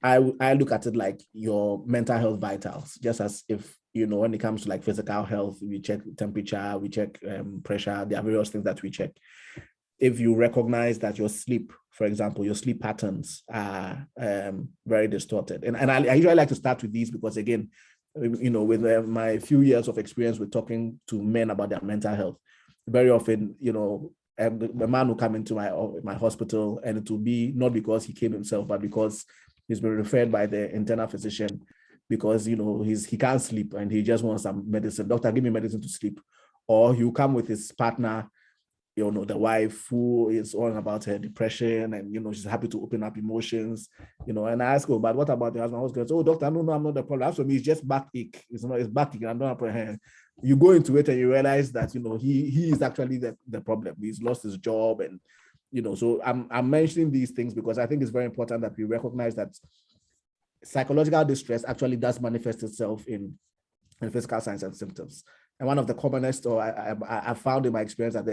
I look at it like your mental health vitals, just as if, when it comes to like physical health, we check temperature, we check pressure, there are various things that we check. If you recognize that your sleep, for example, your sleep patterns are very distorted. And I usually like to start with these because, again, with my few years of experience with talking to men about their mental health, very often, the man will come into my hospital, and it will be not because he came himself, but because he's been referred by the internal physician because, he can't sleep and he just wants some medicine. Doctor, give me medicine to sleep. Or he'll come with his partner, the wife, who is all about her depression and, she's happy to open up emotions, and I ask her, but what about the husband? I was going, oh, doctor, no, I'm not the problem. That's for me, it's just backache. It's backache. I don't apprehend. You go into it and you realize that, he is actually the problem. He's lost his job. And, so I'm mentioning these things because I think it's very important that we recognize that psychological distress actually does manifest itself in physical signs and symptoms. And one of the commonest, or I found in my experience that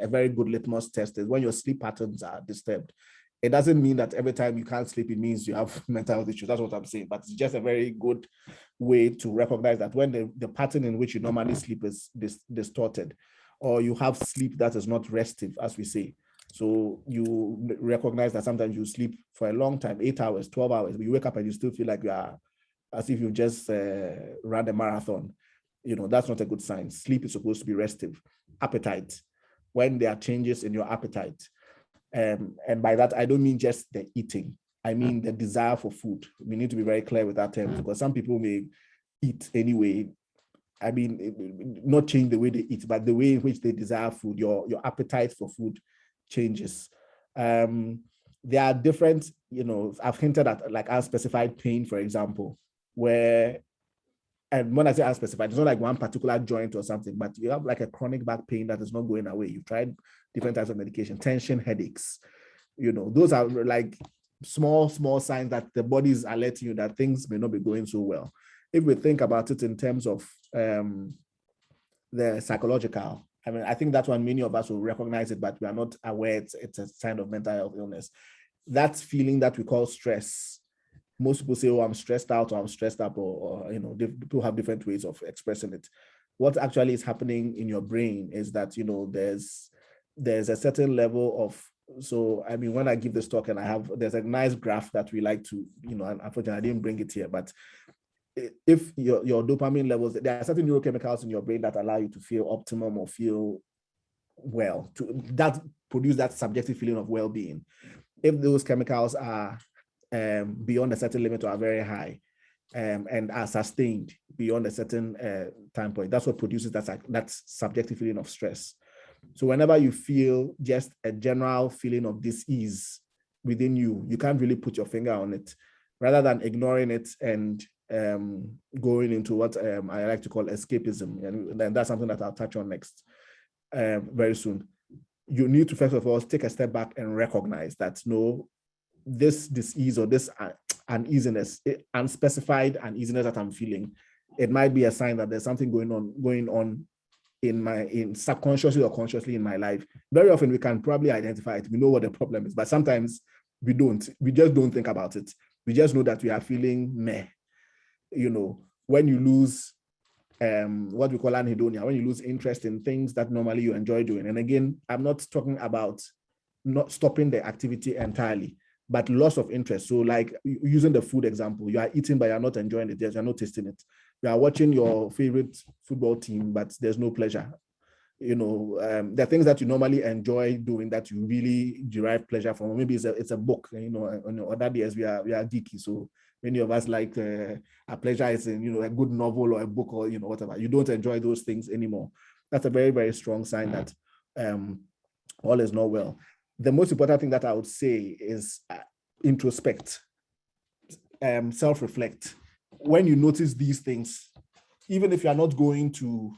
a very good litmus test is when your sleep patterns are disturbed. It doesn't mean that every time you can't sleep, it means you have mental health issues. That's what I'm saying. But it's just a very good way to recognize that when the pattern in which you normally sleep is distorted, or you have sleep that is not restive, as we say. So you recognize that sometimes you sleep for a long time, 8 hours, 12 hours, but you wake up and you still feel like you are as if you just ran a marathon. That's not a good sign. Sleep is supposed to be restive. Appetite, when there are changes in your appetite. And by that, I don't mean just the eating. I mean the desire for food. We need to be very clear with that term, because some people may eat anyway. I mean, not change the way they eat, but the way in which they desire food, your appetite for food changes. There are different, I've hinted at like unspecified pain, for example, where, and when I say unspecified, it's not like one particular joint or something, but you have like a chronic back pain that is not going away. You've tried different types of medication, tension, headaches, those are like small signs that the body is alerting you that things may not be going so well. If we think about it in terms of the psychological, I mean, I think that's when many of us will recognize it, but we are not aware it's a sign of mental health illness. That feeling that we call stress. Most people say, oh, I'm stressed out, or I'm stressed up, or people have different ways of expressing it. What actually is happening in your brain is that, there's a certain level of, so, I mean, when I give this talk and there's a nice graph that we like to, unfortunately, I didn't bring it here, but if your dopamine levels, there are certain neurochemicals in your brain that allow you to feel optimum or feel well, that produce that subjective feeling of well-being. If those chemicals are beyond a certain limit or are very high, and are sustained beyond a certain time point, that's what produces that subjective feeling of stress. So whenever you feel just a general feeling of dis-ease within you, you can't really put your finger on it. Rather than ignoring it and going into what I like to call escapism, and then that's something that I'll touch on next very soon. You need to first of all take a step back and recognize that no, this dis-ease or this uneasiness, unspecified uneasiness that I'm feeling, it might be a sign that there's something going on in subconsciously or consciously in my life. Very often we can probably identify it. We know what the problem is, but sometimes we don't. We just don't think about it. We just know that we are feeling meh. When you lose what we call anhedonia, when you lose interest in things that normally you enjoy doing. And again, I'm not talking about not stopping the activity entirely, but loss of interest. So like using the food example, you are eating, but you're not enjoying it. You're not tasting it. You are watching your favorite football team, but there's no pleasure. There are things that you normally enjoy doing that you really derive pleasure from. Maybe it's a book, on Odadee as we are geeky. So many of us like our pleasure is in, a good novel or a book or, whatever. You don't enjoy those things anymore. That's a very, very strong sign that all is not well. The most important thing that I would say is introspect, self-reflect. When you notice these things, even if you are not going to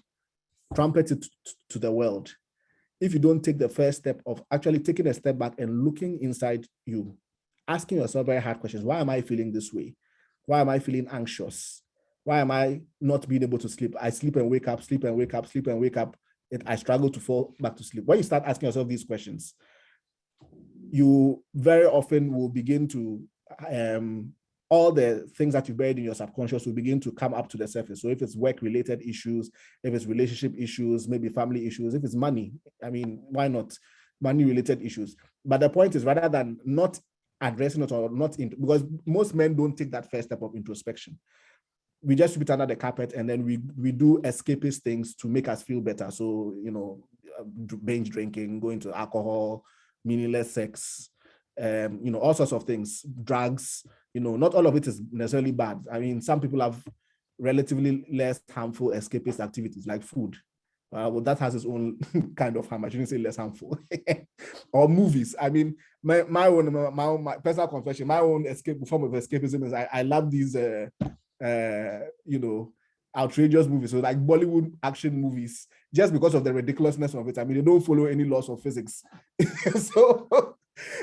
trumpet it to the world, if you don't take the first step of actually taking a step back and looking inside you, asking yourself very hard questions. Why am I feeling this way? Why am I feeling anxious? Why am I not being able to sleep? I sleep and wake up, sleep and wake up, sleep and wake up. I struggle to fall back to sleep. When you start asking yourself these questions, you very often will begin to, all the things that you buried in your subconscious will begin to come up to the surface. So if it's work-related issues, if it's relationship issues, maybe family issues, if it's money, I mean, why not? Money-related issues. But the point is, rather than not addressing it or not, because most men don't take that first step of introspection. We just sweep it under the carpet and then we do escapist things to make us feel better. So, binge drinking, going to alcohol, meaningless sex, all sorts of things, drugs, not all of it is necessarily bad. I mean, some people have relatively less harmful escapist activities like food. Well, that has its own kind of harm. I shouldn't say less harmful. Or movies. I mean, my personal confession, my own form of escapism is I love these, outrageous movies. So like Bollywood action movies, just because of the ridiculousness of it. I mean, they don't follow any laws of physics. So,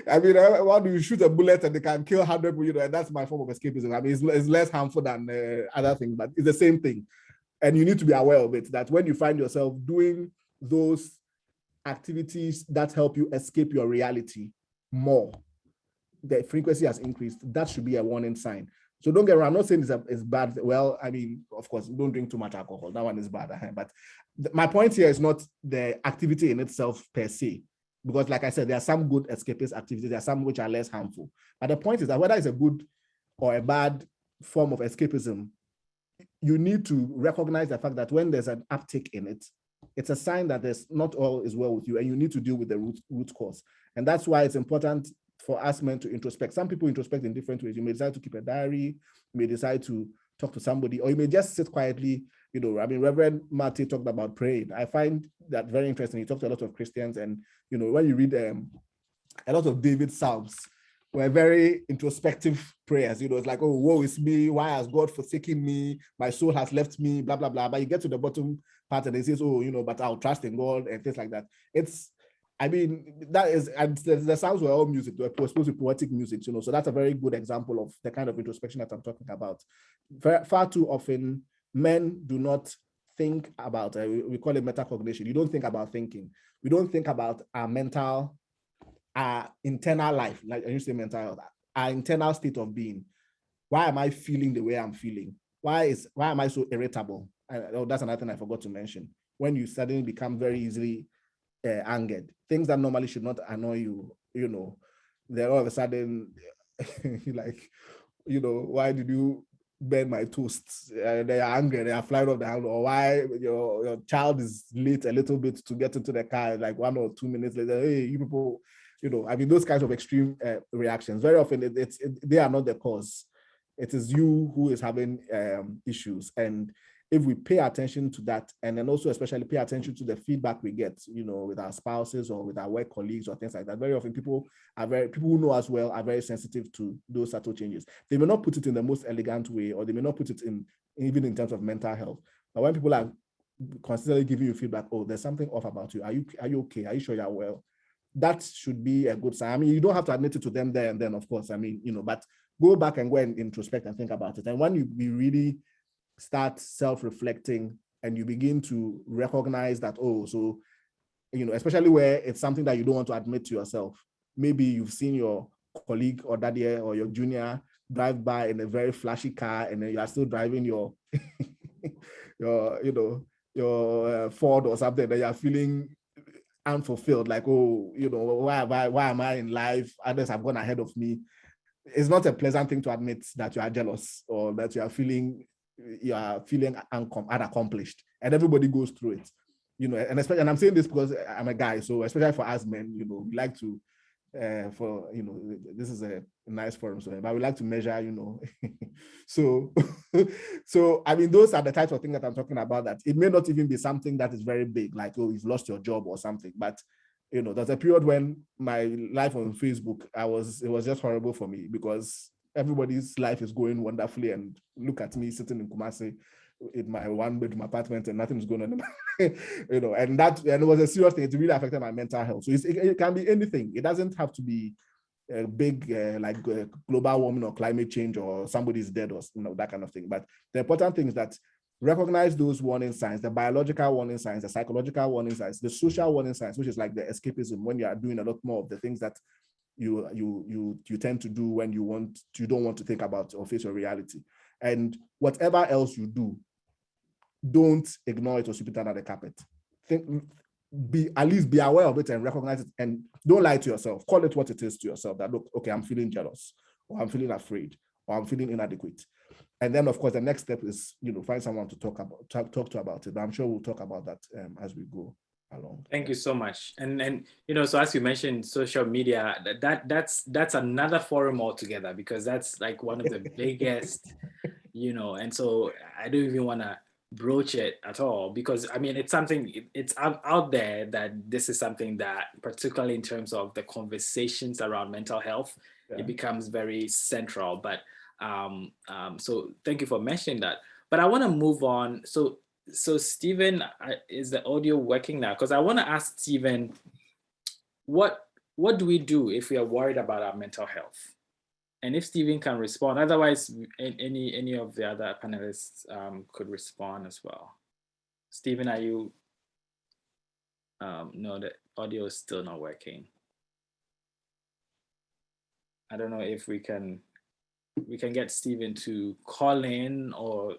I mean, why do you shoot a bullet and they can kill 100 people? And that's my form of escapism. I mean, it's less harmful than other things, but it's the same thing. And you need to be aware of it, that when you find yourself doing those activities that help you escape your reality more, the frequency has increased. That should be a warning sign. So don't get wrong, I'm not saying it's bad. Well, I mean, of course, don't drink too much alcohol. That one is bad. But my point here is not the activity in itself per se. Because like I said, there are some good escapist activities. There are some which are less harmful. But the point is that whether it's a good or a bad form of escapism, you need to recognize the fact that when there's an uptick in it, it's a sign that there's not all is well with you, and you need to deal with the root cause. And that's why it's important for us men to introspect. Some people introspect in different ways. You may decide to keep a diary, you may decide to talk to somebody, or you may just sit quietly. You know, I mean, Reverend Marty talked about praying. I find that very interesting. He talked to a lot of Christians, and you know, when you read a lot of David's Psalms were very introspective prayers. You know, it's like, oh, woe is me. Why has God forsaken me? My soul has left me, blah, blah, blah. But you get to the bottom part and it says, oh, you know, but I'll trust in God and things like that. It's, I mean, that is, and the Psalms were all music. They were supposed to be poetic music, you know, so that's a very good example of the kind of introspection that I'm talking about. Far too often, men do not think about, we call it metacognition. You don't think about thinking. We don't think about our mental, our internal life, like I used to say mental health, our internal state of being. Why am I feeling the way I'm feeling? Why am I so irritable? That's another thing I forgot to mention. When you suddenly become very easily angered, things that normally should not annoy you, you know, then all of a sudden, like, you know, why did you burn my toast? They are angry, they are flying off the handle, or why your child is late a little bit to get into the car, like 1 or 2 minutes later, hey, you people, you know, I mean, those kinds of extreme reactions, very often they are not the cause. It is you who is having issues. And if we pay attention to that, and then also especially pay attention to the feedback we get, you know, with our spouses or with our work colleagues or things like that, very often people who know us well are very sensitive to those subtle changes. They may not put it in the most elegant way, or they may not put it in even in terms of mental health. But when people are constantly giving you feedback, oh, there's something off about you. Are you okay? Are you sure you're well? That should be a good sign. I mean, you don't have to admit it to them there and then, of course. I mean, you know, but go back and go and introspect and think about it. And when you really start self-reflecting and you begin to recognize that, oh, so, you know, especially where it's something that you don't want to admit to yourself. Maybe you've seen your colleague or Odadee or your junior drive by in a very flashy car, and then you are still driving your, your Ford or something, that you are feeling unfulfilled, like, oh, you know, why am I in life? Others have gone ahead of me. It's not a pleasant thing to admit that you are jealous or that you are feeling unaccomplished, and everybody goes through it, you know. And especially, and I'm saying this because I'm a guy, so especially for us men, you know, we like to, for, you know, this is a nice forum, so but we like to measure, you know. so I mean, those are the types of things that I'm talking about, that it may not even be something that is very big, like, oh, you've lost your job or something, but you know, there's a period when my life on Facebook, it was just horrible for me, because everybody's life is going wonderfully, and look at me sitting in Kumasi in my one-bedroom apartment and nothing's going on. You know, and it was a serious thing. It really affected my mental health. So it can be anything. It doesn't have to be a big like global warming or climate change or somebody's dead or, you know, that kind of thing. But the important thing is that recognize those warning signs, the biological warning signs, the psychological warning signs, the social warning signs, which is like the escapism, when you are doing a lot more of the things that you tend to do when you don't want to think about or face your reality. And whatever else you do, don't ignore it or sweep it under the carpet. At least be aware of it and recognize it, and don't lie to yourself. Call it what it is to yourself, that look, okay, I'm feeling jealous, or I'm feeling afraid, or I'm feeling inadequate. And then, of course, the next step is, you know, find someone to talk to about it. But I'm sure we'll talk about that as we go along. Thank you so much. And you know, so as you mentioned, social media, that's another forum altogether, because that's like one of the biggest, you know, and so I don't even want to broach it at all, because I mean, it's something, it's out there that this is something that, particularly in terms of the conversations around mental health, it becomes very central. But so thank you for mentioning that. But I want to move on. So Stephen, is the audio working now? Because I want to ask Stephen, what do we do if we are worried about our mental health? And if Stephen can respond, otherwise any of the other panelists could respond as well. Stephen, are you? No, the audio is still not working. I don't know if we can get Stephen to call in, or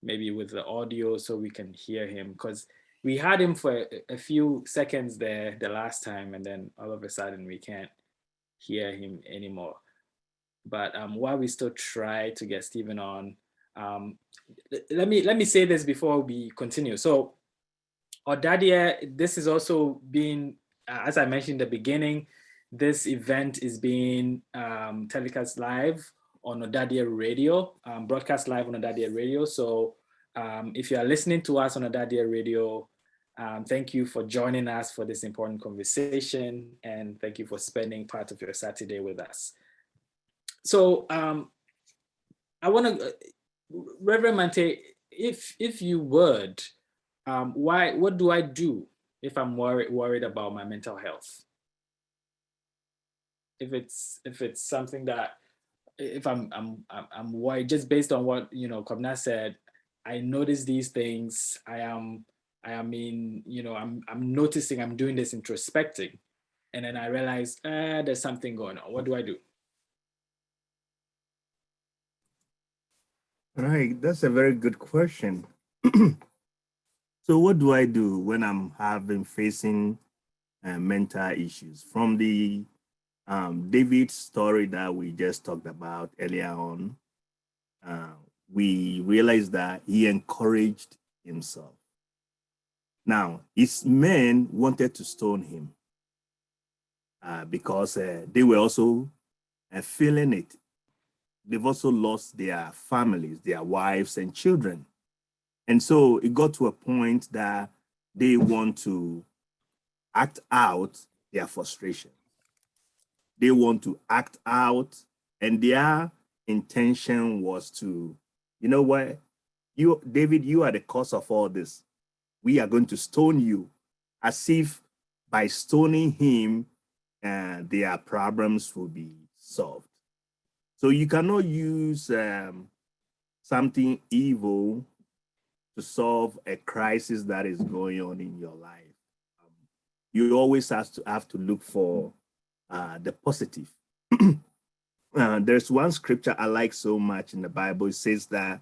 maybe with the audio so we can hear him, because we had him for a few seconds there the last time, and then all of a sudden we can't hear him anymore. But while we still try to get Stephen on, let me say this before we continue. So Odadee, this is also being as I mentioned in the beginning, this event is being telecast live on Odadee Radio, broadcast live on Odadee Radio. So if you are listening to us on Odadee Radio, thank you for joining us for this important conversation, and thank you for spending part of your Saturday with us. So I want to, Reverend Mante, if you would, what do I do if I'm worried about my mental health? If it's something that, if I'm worried, just based on what Kwabena said, I notice these things. I'm noticing, I'm doing this introspecting, and then I realize there's something going on. What do I do? Right, that's a very good question. So what do I do when I'm facing mental issues? From the David's story that we just talked about earlier on, we realized that he encouraged himself. Now, his men wanted to stone him because they were also feeling it. They've also lost their families, their wives and children. And so it got to a point that they want to act out their frustration. They want to act out, and their intention was to, you know what, David, you are the cause of all this. We are going to stone you, as if by stoning him, their problems will be solved. So you cannot use something evil to solve a crisis that is going on in your life. You always have to look for the positive. There's one scripture I like so much in the Bible. It says that,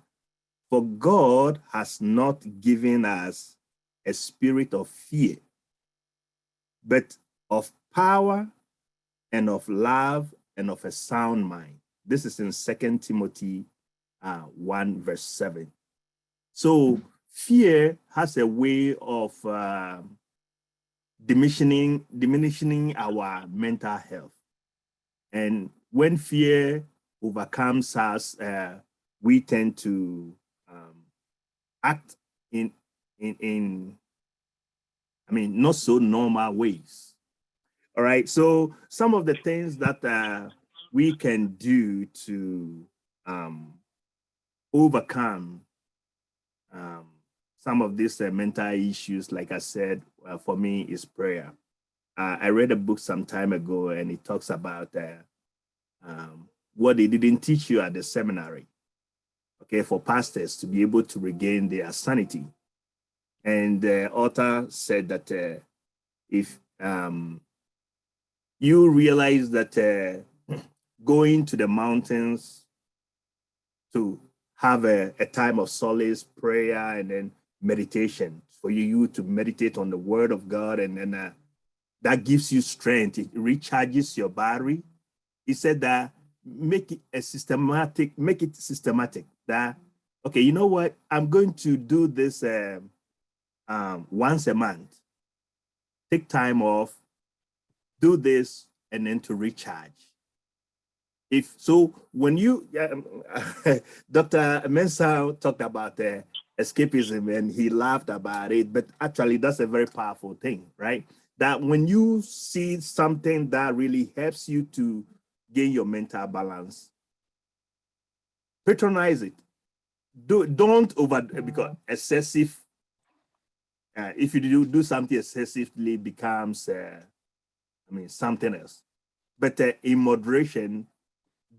for God has not given us a spirit of fear, but of power and of love and of a sound mind. This is in 2 Timothy 1 verse 7. So fear has a way of diminishing our mental health. And when fear overcomes us, we tend to act in not so normal ways. All right. So some of the things that we can do to overcome some of these mental issues, like I said, for me, is prayer. I read a book some time ago, and it talks about what they didn't teach you at the seminary, okay, for pastors to be able to regain their sanity. And the author said that if you realize that going to the mountains to have a time of solace, prayer, and then meditation, for you to meditate on the word of God, and then that gives you strength, it recharges your battery. He said that make it systematic, that, okay, you know what, I'm going to do this once a month, take time off, do this, and then to recharge. If so, when you, Dr. Mensah talked about escapism, and he laughed about it, but actually that's a very powerful thing, right? That when you see something that really helps you to gain your mental balance, patronize it. Don't because excessive, if you do something excessively, becomes something else. But in moderation,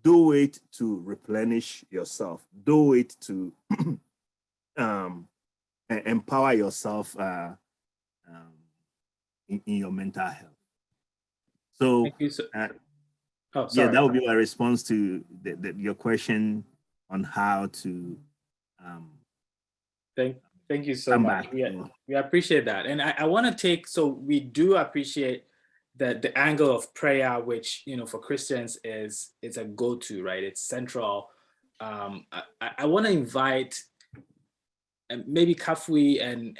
do it to replenish yourself. Do it to empower yourself in your mental health. So, Thank you. yeah, that would be my response to your question on how to. Thank you so much. We appreciate that, and I want to take. So we do appreciate the angle of prayer, which for Christians is a go-to, right? It's central. I want to invite maybe Kafui and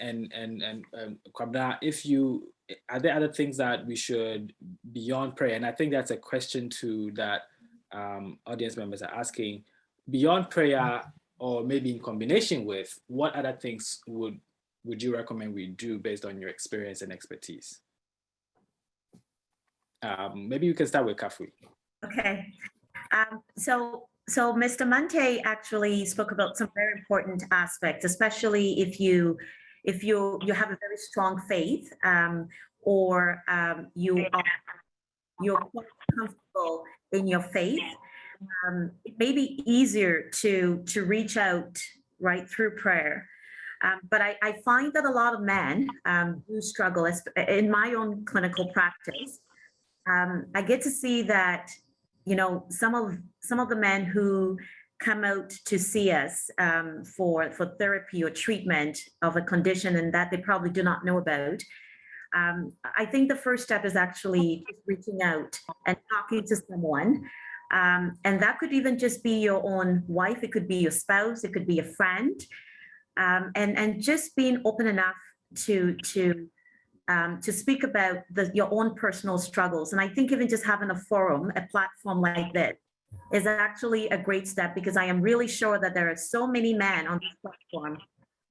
Kwabena, if you are there other things that we should, beyond prayer? And I think that's a question too that audience members are asking. Beyond prayer, or maybe in combination with, what other things would you recommend we do based on your experience and expertise? Maybe we can start with Kafui. Okay. So Mr. Mante actually spoke about some very important aspects, especially if you have a very strong faith, or you're quite comfortable in your faith. It may be easier to reach out right through prayer. But I find that a lot of men do struggle. In my own clinical practice, I get to see that, some of the men who come out to see us for therapy or treatment of a condition and that they probably do not know about. I think the first step is actually just reaching out and talking to someone. And that could even just be your own wife, it could be your spouse, it could be a friend. And just being open enough to speak about your own personal struggles. And I think even just having a forum, a platform like this, is actually a great step, because I am really sure that there are so many men on this platform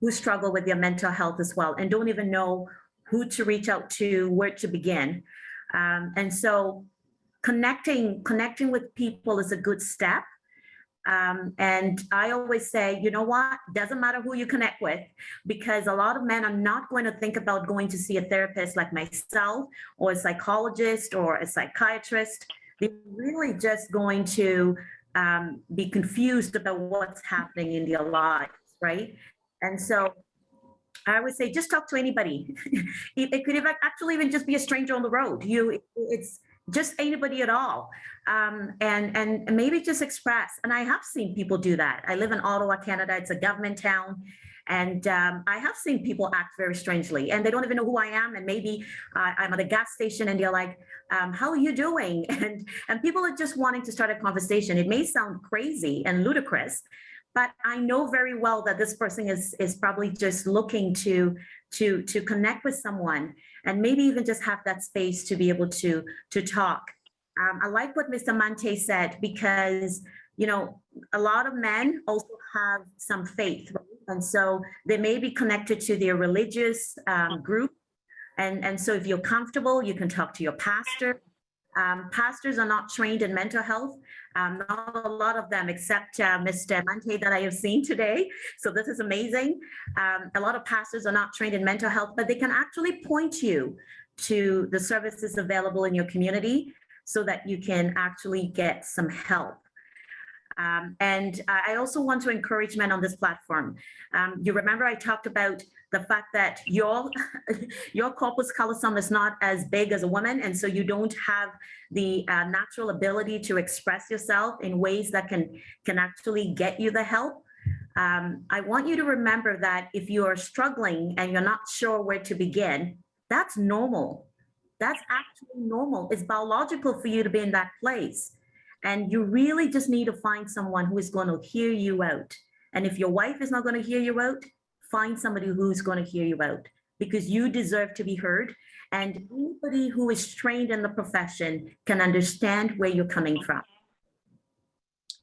who struggle with their mental health as well and don't even know who to reach out to, where to begin. And so connecting with people is a good step. And I always say, you know what, doesn't matter who you connect with, because a lot of men are not going to think about going to see a therapist like myself or a psychologist or a psychiatrist. They're really just going to be confused about what's happening in their lives, right? And so I would say just talk to anybody. It could actually even just be a stranger on the road. It's just anybody at all. And maybe just express. And I have seen people do that. I live in Ottawa, Canada. It's a government town. And I have seen people act very strangely and they don't even know who I am. And maybe I'm at a gas station and they're like, how are you doing? And people are just wanting to start a conversation. It may sound crazy and ludicrous, but I know very well that this person is probably just looking to connect with someone and maybe even just have that space to be able to talk. I like what Mr. Mante said, because, a lot of men also have some faith, right? And so they may be connected to their religious group. And so if you're comfortable, you can talk to your pastor. Pastors are not trained in mental health. Not a lot of them, except Mr. Mante that I have seen today. So this is amazing. A lot of pastors are not trained in mental health, but they can actually point you to the services available in your community so that you can actually get some help. And I also want to encourage men on this platform. You remember I talked about the fact that your corpus callosum is not as big as a woman, and so you don't have the natural ability to express yourself in ways that can actually get you the help. I want you to remember that if you are struggling and you're not sure where to begin, that's normal. That's actually normal. It's biological for you to be in that place. And you really just need to find someone who is going to hear you out. And if your wife is not going to hear you out, find somebody who's going to hear you out, because you deserve to be heard. And anybody who is trained in the profession can understand where you're coming from.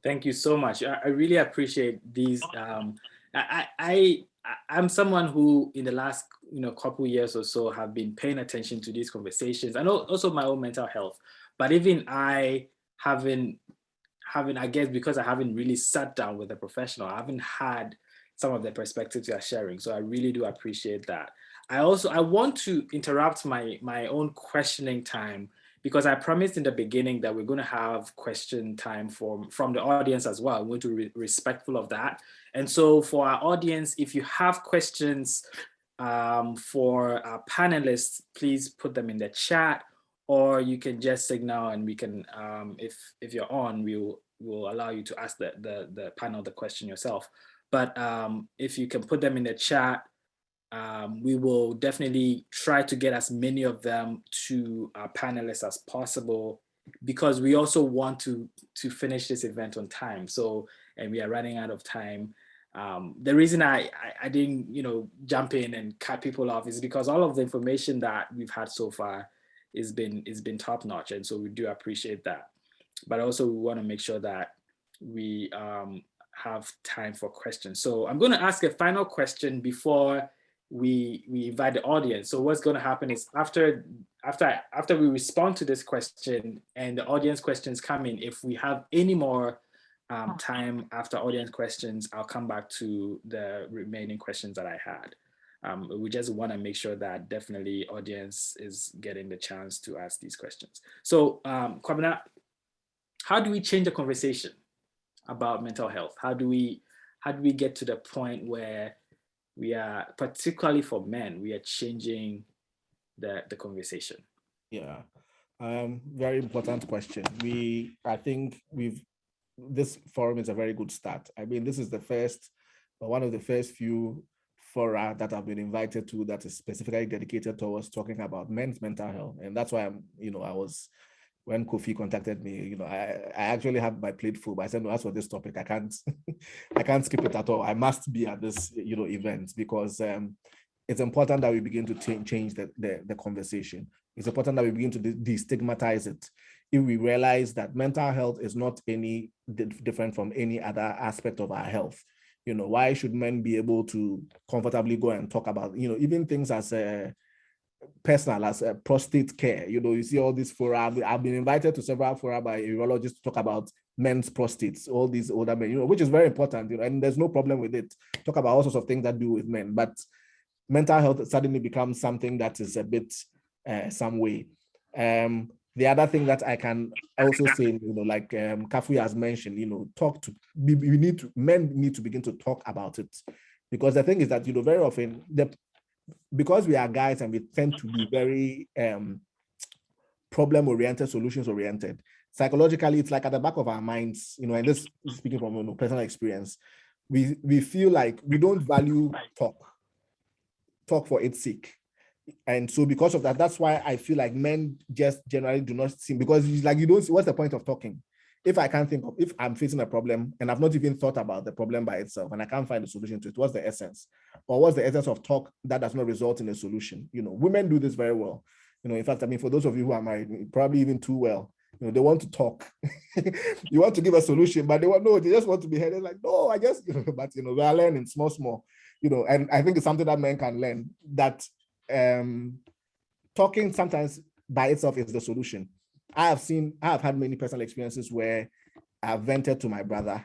Thank you so much. I really appreciate these. I'm someone who in the last couple years or so have been paying attention to these conversations and also my own mental health. But even I haven't, I guess because I haven't really sat down with a professional, I haven't had some of the perspectives you are sharing. So I really do appreciate that. I want to interrupt my own questioning time, because I promised in the beginning that we're going to have question time from the audience as well. I'm going to be respectful of that. And so for our audience, if you have questions for our panelists, please put them in the chat, or you can just signal and we can, if you're on, we'll allow you to ask the panel the question yourself. But if you can put them in the chat, we will definitely try to get as many of them to our panelists as possible, because we also want to finish this event on time. So, and we are running out of time. The reason I didn't, jump in and cut people off is because all of the information that we've had so far has been top notch, and so we do appreciate that. But also we want to make sure that we have time for questions. So I'm going to ask a final question before we invite the audience. So what's going to happen is after we respond to this question and the audience questions come in, if we have any more time after audience questions, I'll come back to the remaining questions that I had. We just want to make sure that definitely audience is getting the chance to ask these questions. So Kwabena, how do we change the conversation about mental health? How do we get to the point where we are, particularly for men, we are changing the conversation? Yeah, very important question. I think this forum is a very good start. I mean, this is one of the first few fora that I've been invited to that is specifically dedicated towards talking about men's mental health. And that's why when Kofi contacted me, I actually have my plate full, but I said, no, as for this topic, I can't skip it at all. I must be at this, event, because it's important that we begin to change the conversation. It's important that we begin to destigmatize it. If we realize that mental health is not any different from any other aspect of our health, why should men be able to comfortably go and talk about, even things as personal as prostate care? You see all these fora. I've been invited to several fora by urologists to talk about men's prostates, all these older men, which is very important, and there's no problem with it. Talk about all sorts of things that do with men, but mental health suddenly becomes something that is a bit some way. The other thing that I can also say, like Kafu has mentioned, men need to begin to talk about it, because the thing is that, very often because we are guys and we tend to be very problem-oriented, solutions-oriented, psychologically, it's like at the back of our minds, and this is speaking from personal experience, we feel like we don't value talk for its sake. And so because of that, that's why I feel like men just generally do not seem, because like you don't see, what's the point of talking? If I can't think of, if I'm facing a problem and I've not even thought about the problem by itself and I can't find a solution to it, what's the essence? Or what's the essence of talk that does not result in a solution? Women do this very well. In fact, I mean, for those of you who are married, probably even too well, they want to talk. You want to give a solution, but they just want to be heard. They're like, no, I guess, but we are learning small, and I think it's something that men can learn, that talking sometimes by itself is the solution. I have had many personal experiences where I vented to my brother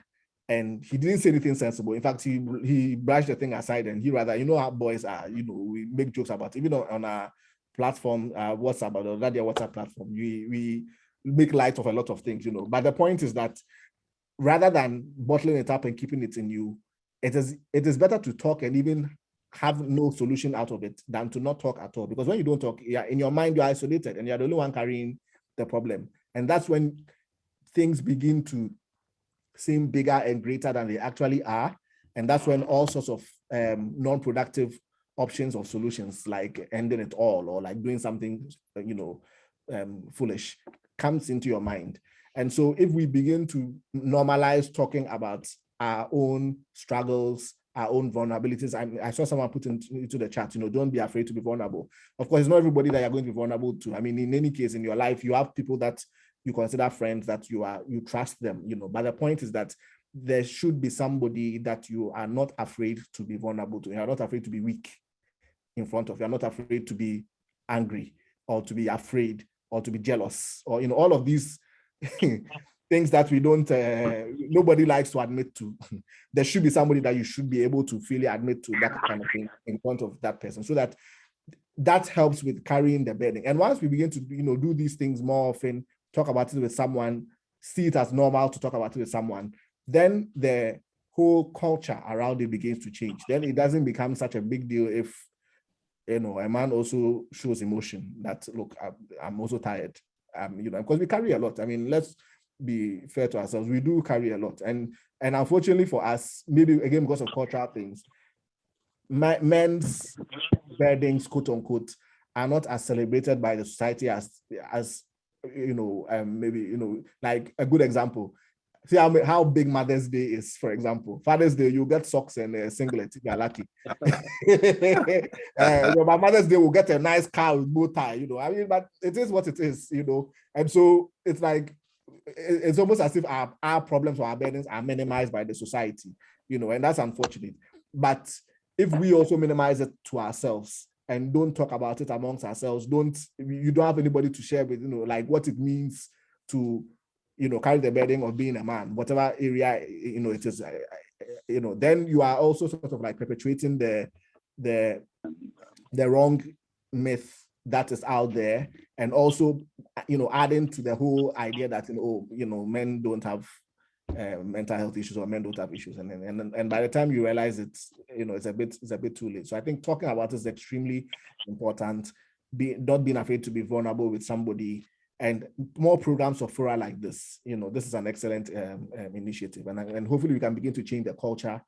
and he didn't say anything sensible. In fact, he brushed the thing aside, and he rather, how boys are, we make jokes about it. Even on our platform, WhatsApp, or Odadee WhatsApp platform, we make light of a lot of things, But the point is that rather than bottling it up and keeping it in you, it is better to talk and even have no solution out of it than to not talk at all. Because when you don't talk, in your mind, you're isolated and you're the only one carrying the problem. And that's when things begin to seem bigger and greater than they actually are. And that's when all sorts of non-productive options or solutions, like ending it all or like doing something, foolish, comes into your mind. And so if we begin to normalize talking about our own struggles, our own vulnerabilities. I saw someone put into the chat, don't be afraid to be vulnerable. Of course, it's not everybody that you're going to be vulnerable to. I mean, in any case, in your life, you have people that you consider friends, that you trust them, But the point is that there should be somebody that you are not afraid to be vulnerable to. You're not afraid to be weak in front of. You're not afraid to be angry or to be afraid or to be jealous or, all of these things that we don't, nobody likes to admit to. There should be somebody that you should be able to freely admit to that kind of thing in front of that person, so that helps with carrying the burden. And once we begin to, do these things more often, talk about it with someone, see it as normal to talk about it with someone, then the whole culture around it begins to change. Then it doesn't become such a big deal if, a man also shows emotion that, look, I'm also tired, because we carry a lot. I mean, let's be fair to ourselves, we do carry a lot, and unfortunately for us, maybe again because of cultural things, men's burdens, quote unquote, are not as celebrated by the society as maybe, like a good example, See how big Mother's Day is, for example. Father's Day, you get socks and a singlet if you're lucky. By Mother's Day, we'll get a nice car with bow tie, I mean, but it is what it is, And so it's like, it's almost as if our problems or our burdens are minimized by the society, and that's unfortunate. But if we also minimize it to ourselves and don't talk about it amongst ourselves, you don't have anybody to share with, like what it means to, carry the burden of being a man, whatever area, it is, then you are also sort of like perpetuating the wrong myth that is out there, and also, adding to the whole idea that, men don't have mental health issues, or men don't have issues, and by the time you realize it's a bit too late. So I think talking about it is extremely important. Not being afraid to be vulnerable with somebody, and more programs of fora like this. This is an excellent initiative, and hopefully we can begin to change the culture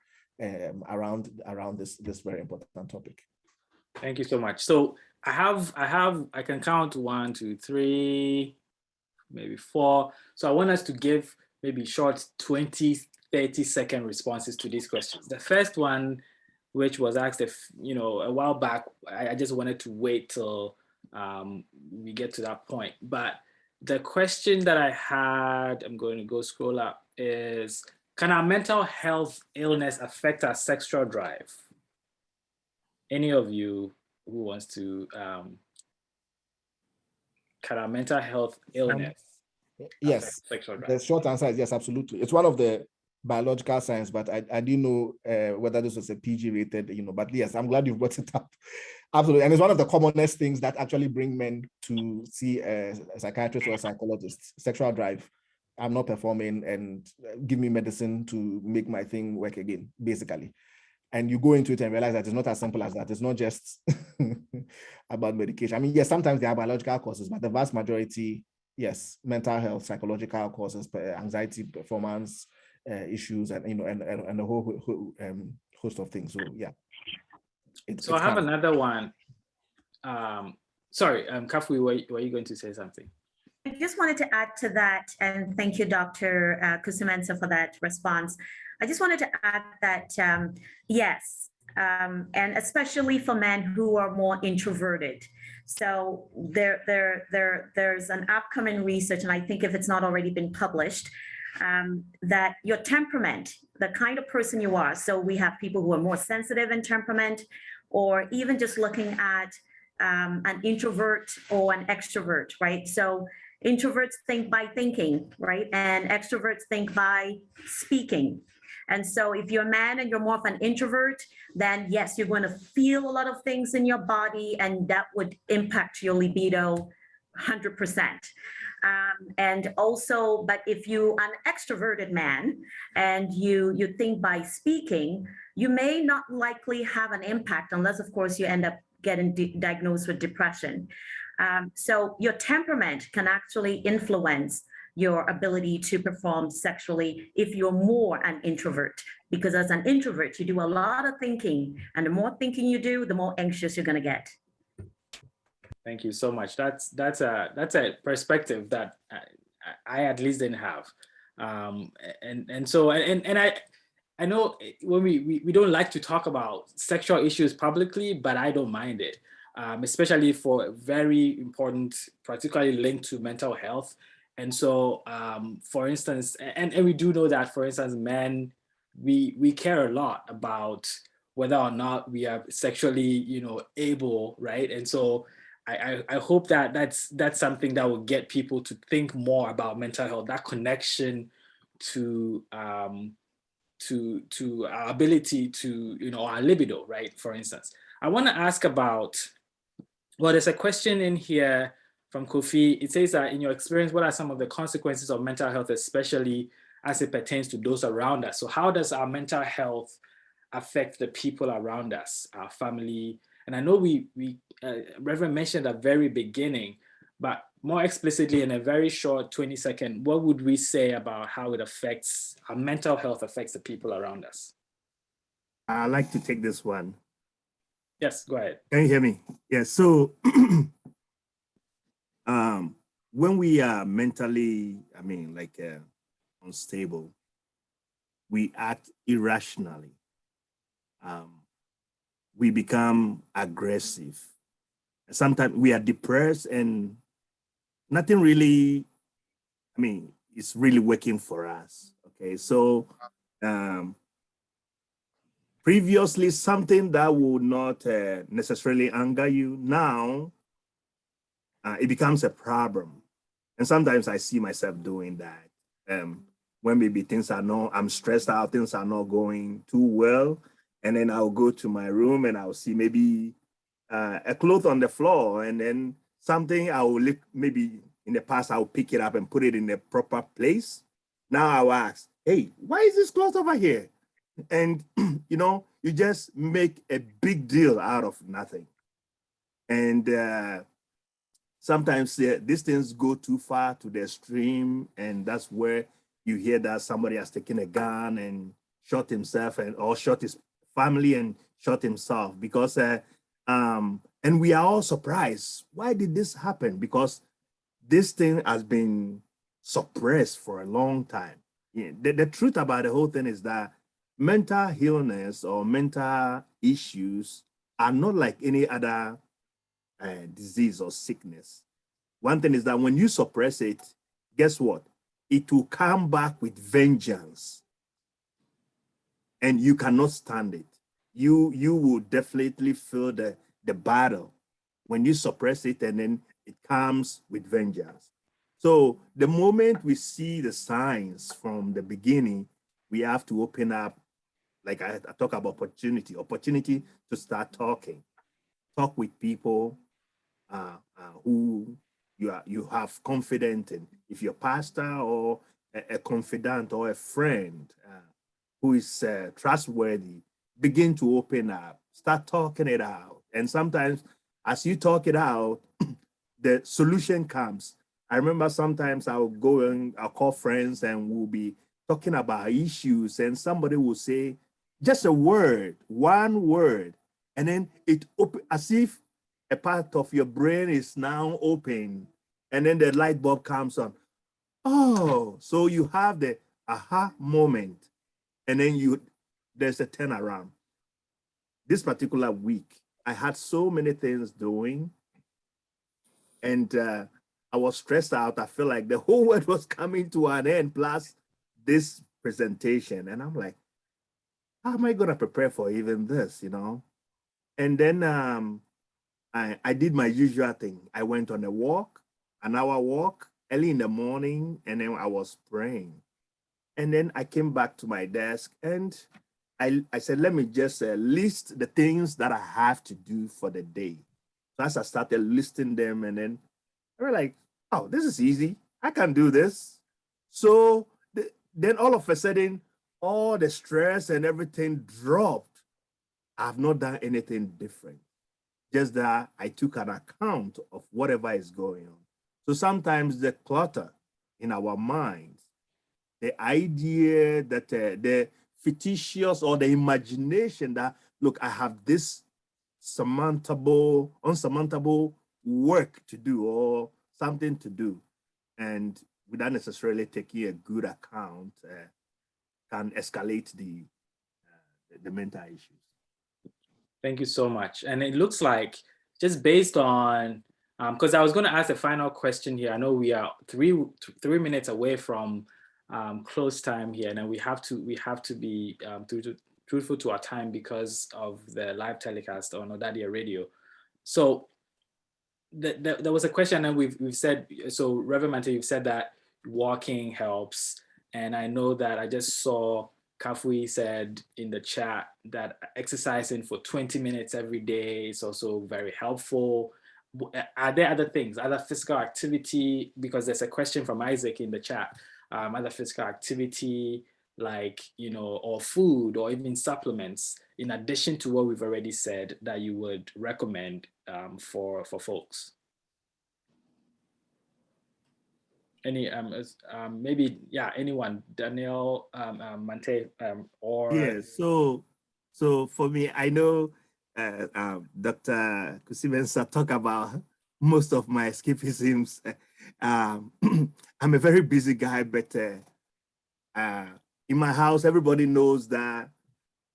around this very important topic. Thank you so much. So I can count 1, 2, 3, maybe 4. So I want us to give maybe short 20, 30-second responses to these questions. The first one, which was asked a while back, I just wanted to wait till we get to that point. But the question that I had, I'm going to go scroll up, is, can our mental health illness affect our sexual drive? Any of you who wants to, can our mental health illness yes, sexual drive? The short answer is yes, absolutely. It's one of the biological science, but I didn't know whether this was a PG rated, but yes, I'm glad you brought it up. Absolutely. And it's one of the commonest things that actually bring men to see a psychiatrist or a psychologist. Sexual drive. I'm not performing, and give me medicine to make my thing work again, basically. And you go into it and realize that it's not as simple as that. It's not just about medication. I mean, yes, sometimes there are biological causes, but the vast majority, yes, mental health, psychological causes, anxiety, performance issues, and and a whole host of things. So yeah. So I have another one. Sorry, Kafui, were you going to say something? I just wanted to add to that, and thank you, Dr. Kusumensa, for that response. I just wanted to add that, yes, and especially for men who are more introverted. So there's an upcoming research, and I think if it's not already been published, that your temperament, the kind of person you are. So we have people who are more sensitive in temperament, or even just looking at an introvert or an extrovert, right? So introverts think by thinking, right? And extroverts think by speaking. And so if you're a man and you're more of an introvert, then yes, you're going to feel a lot of things in your body, and that would impact your libido 100%. And also, but if you are an extroverted man and you think by speaking, you may not likely have an impact, unless of course you end up getting diagnosed with depression. So your temperament can actually influence your ability to perform sexually if you're more an introvert, because as an introvert, you do a lot of thinking, and the more thinking you do, the more anxious you're going to get. Thank you so much. That's a perspective that I at least didn't have, and so I know when we don't like to talk about sexual issues publicly, but I don't mind it, especially for very important, particularly linked to mental health. And so, for instance, and we do know that, for instance, men, we care a lot about whether or not we are sexually, able, right? And so I hope that that's something that will get people to think more about mental health, that connection to our ability to, our libido, right? For instance, I want to ask about, well, there's a question in here from Kofi. It says that in your experience, what are some of the consequences of mental health, especially as it pertains to those around us? So how does our mental health affect the people around us, our family? And I know Reverend mentioned at the very beginning, but more explicitly in a very short 20-second, what would we say about how it affects, our mental health affects the people around us? I'd like to take this one. Yes, go ahead. Can you hear me? Yes. So when we are mentally, unstable. We act irrationally. We become aggressive. Sometimes we are depressed and nothing really, it's really working for us. Okay, so previously something that would not necessarily anger you, now it becomes a problem. And sometimes I see myself doing that. When maybe things are not, I'm stressed out, things are not going too well. And then I'll go to my room and I'll see maybe a cloth on the floor, and then something I will maybe in the past I'll pick it up and put it in the proper place. Now I'll ask, hey, why is this cloth over here? And you just make a big deal out of nothing. And sometimes these things go too far to the extreme, and that's where you hear that somebody has taken a gun and shot himself or shot his family and shot himself because and we are all surprised. Why did this happen? Because this thing has been suppressed for a long time. Yeah, the truth about the whole thing is that mental illness or mental issues are not like any other disease or sickness. One thing is that when you suppress it, guess what? It will come back with vengeance, and you cannot stand it. You will definitely feel the battle when you suppress it, and then it comes with vengeance. So the moment we see the signs from the beginning, we have to open up, like I talk about opportunity to start talking. Talk with people who you have confidence in. If you're a pastor or a confidant or a friend who is trustworthy, begin to open up, start talking it out. And sometimes as you talk it out, the solution comes. I remember sometimes I'll go and I'll call friends and we'll be talking about issues, and somebody will say just a word, one word, and then it open as if a part of your brain is now open, and then the light bulb comes on. Oh, so you have the aha moment, and then there's a turnaround. This particular week, I had so many things doing, and I was stressed out. I feel like the whole world was coming to an end, plus this presentation. And I'm like, how am I going to prepare for even this, And then I did my usual thing. I went on a walk, an hour walk, early in the morning, and then I was praying. And then I came back to my desk and I said, let me just list the things that I have to do for the day. So as I started listing them, and then I was like, oh, this is easy. I can do this. So then all of a sudden, all the stress and everything dropped. I've not done anything different. Just that I took an account of whatever is going on. So sometimes the clutter in our minds, the idea that the fictitious or the imagination that, look, I have this unsurmountable work to do or something to do, and without necessarily taking a good account, can escalate the mental issues. Thank you so much. And it looks like, just based on, because I was going to ask a final question here. I know we are three minutes away from close time here, and then we have to be truthful to our time because of the live telecast on Odadee Radio. So there was a question, and we've said, so Reverend Mante, you've said that walking helps, and I know that I just saw Kafui said in the chat that exercising for 20 minutes every day is also very helpful. Are there other things, other physical activity? Because there's a question from Isaac in the chat, other physical activity like, or food or even supplements, in addition to what we've already said, that you would recommend for folks? Any maybe, yeah, anyone, Daniel, Mante, or yeah. So for me, I know Dr. Kusimensa talk about most of my escapisms. I'm a very busy guy, but In my house, everybody knows that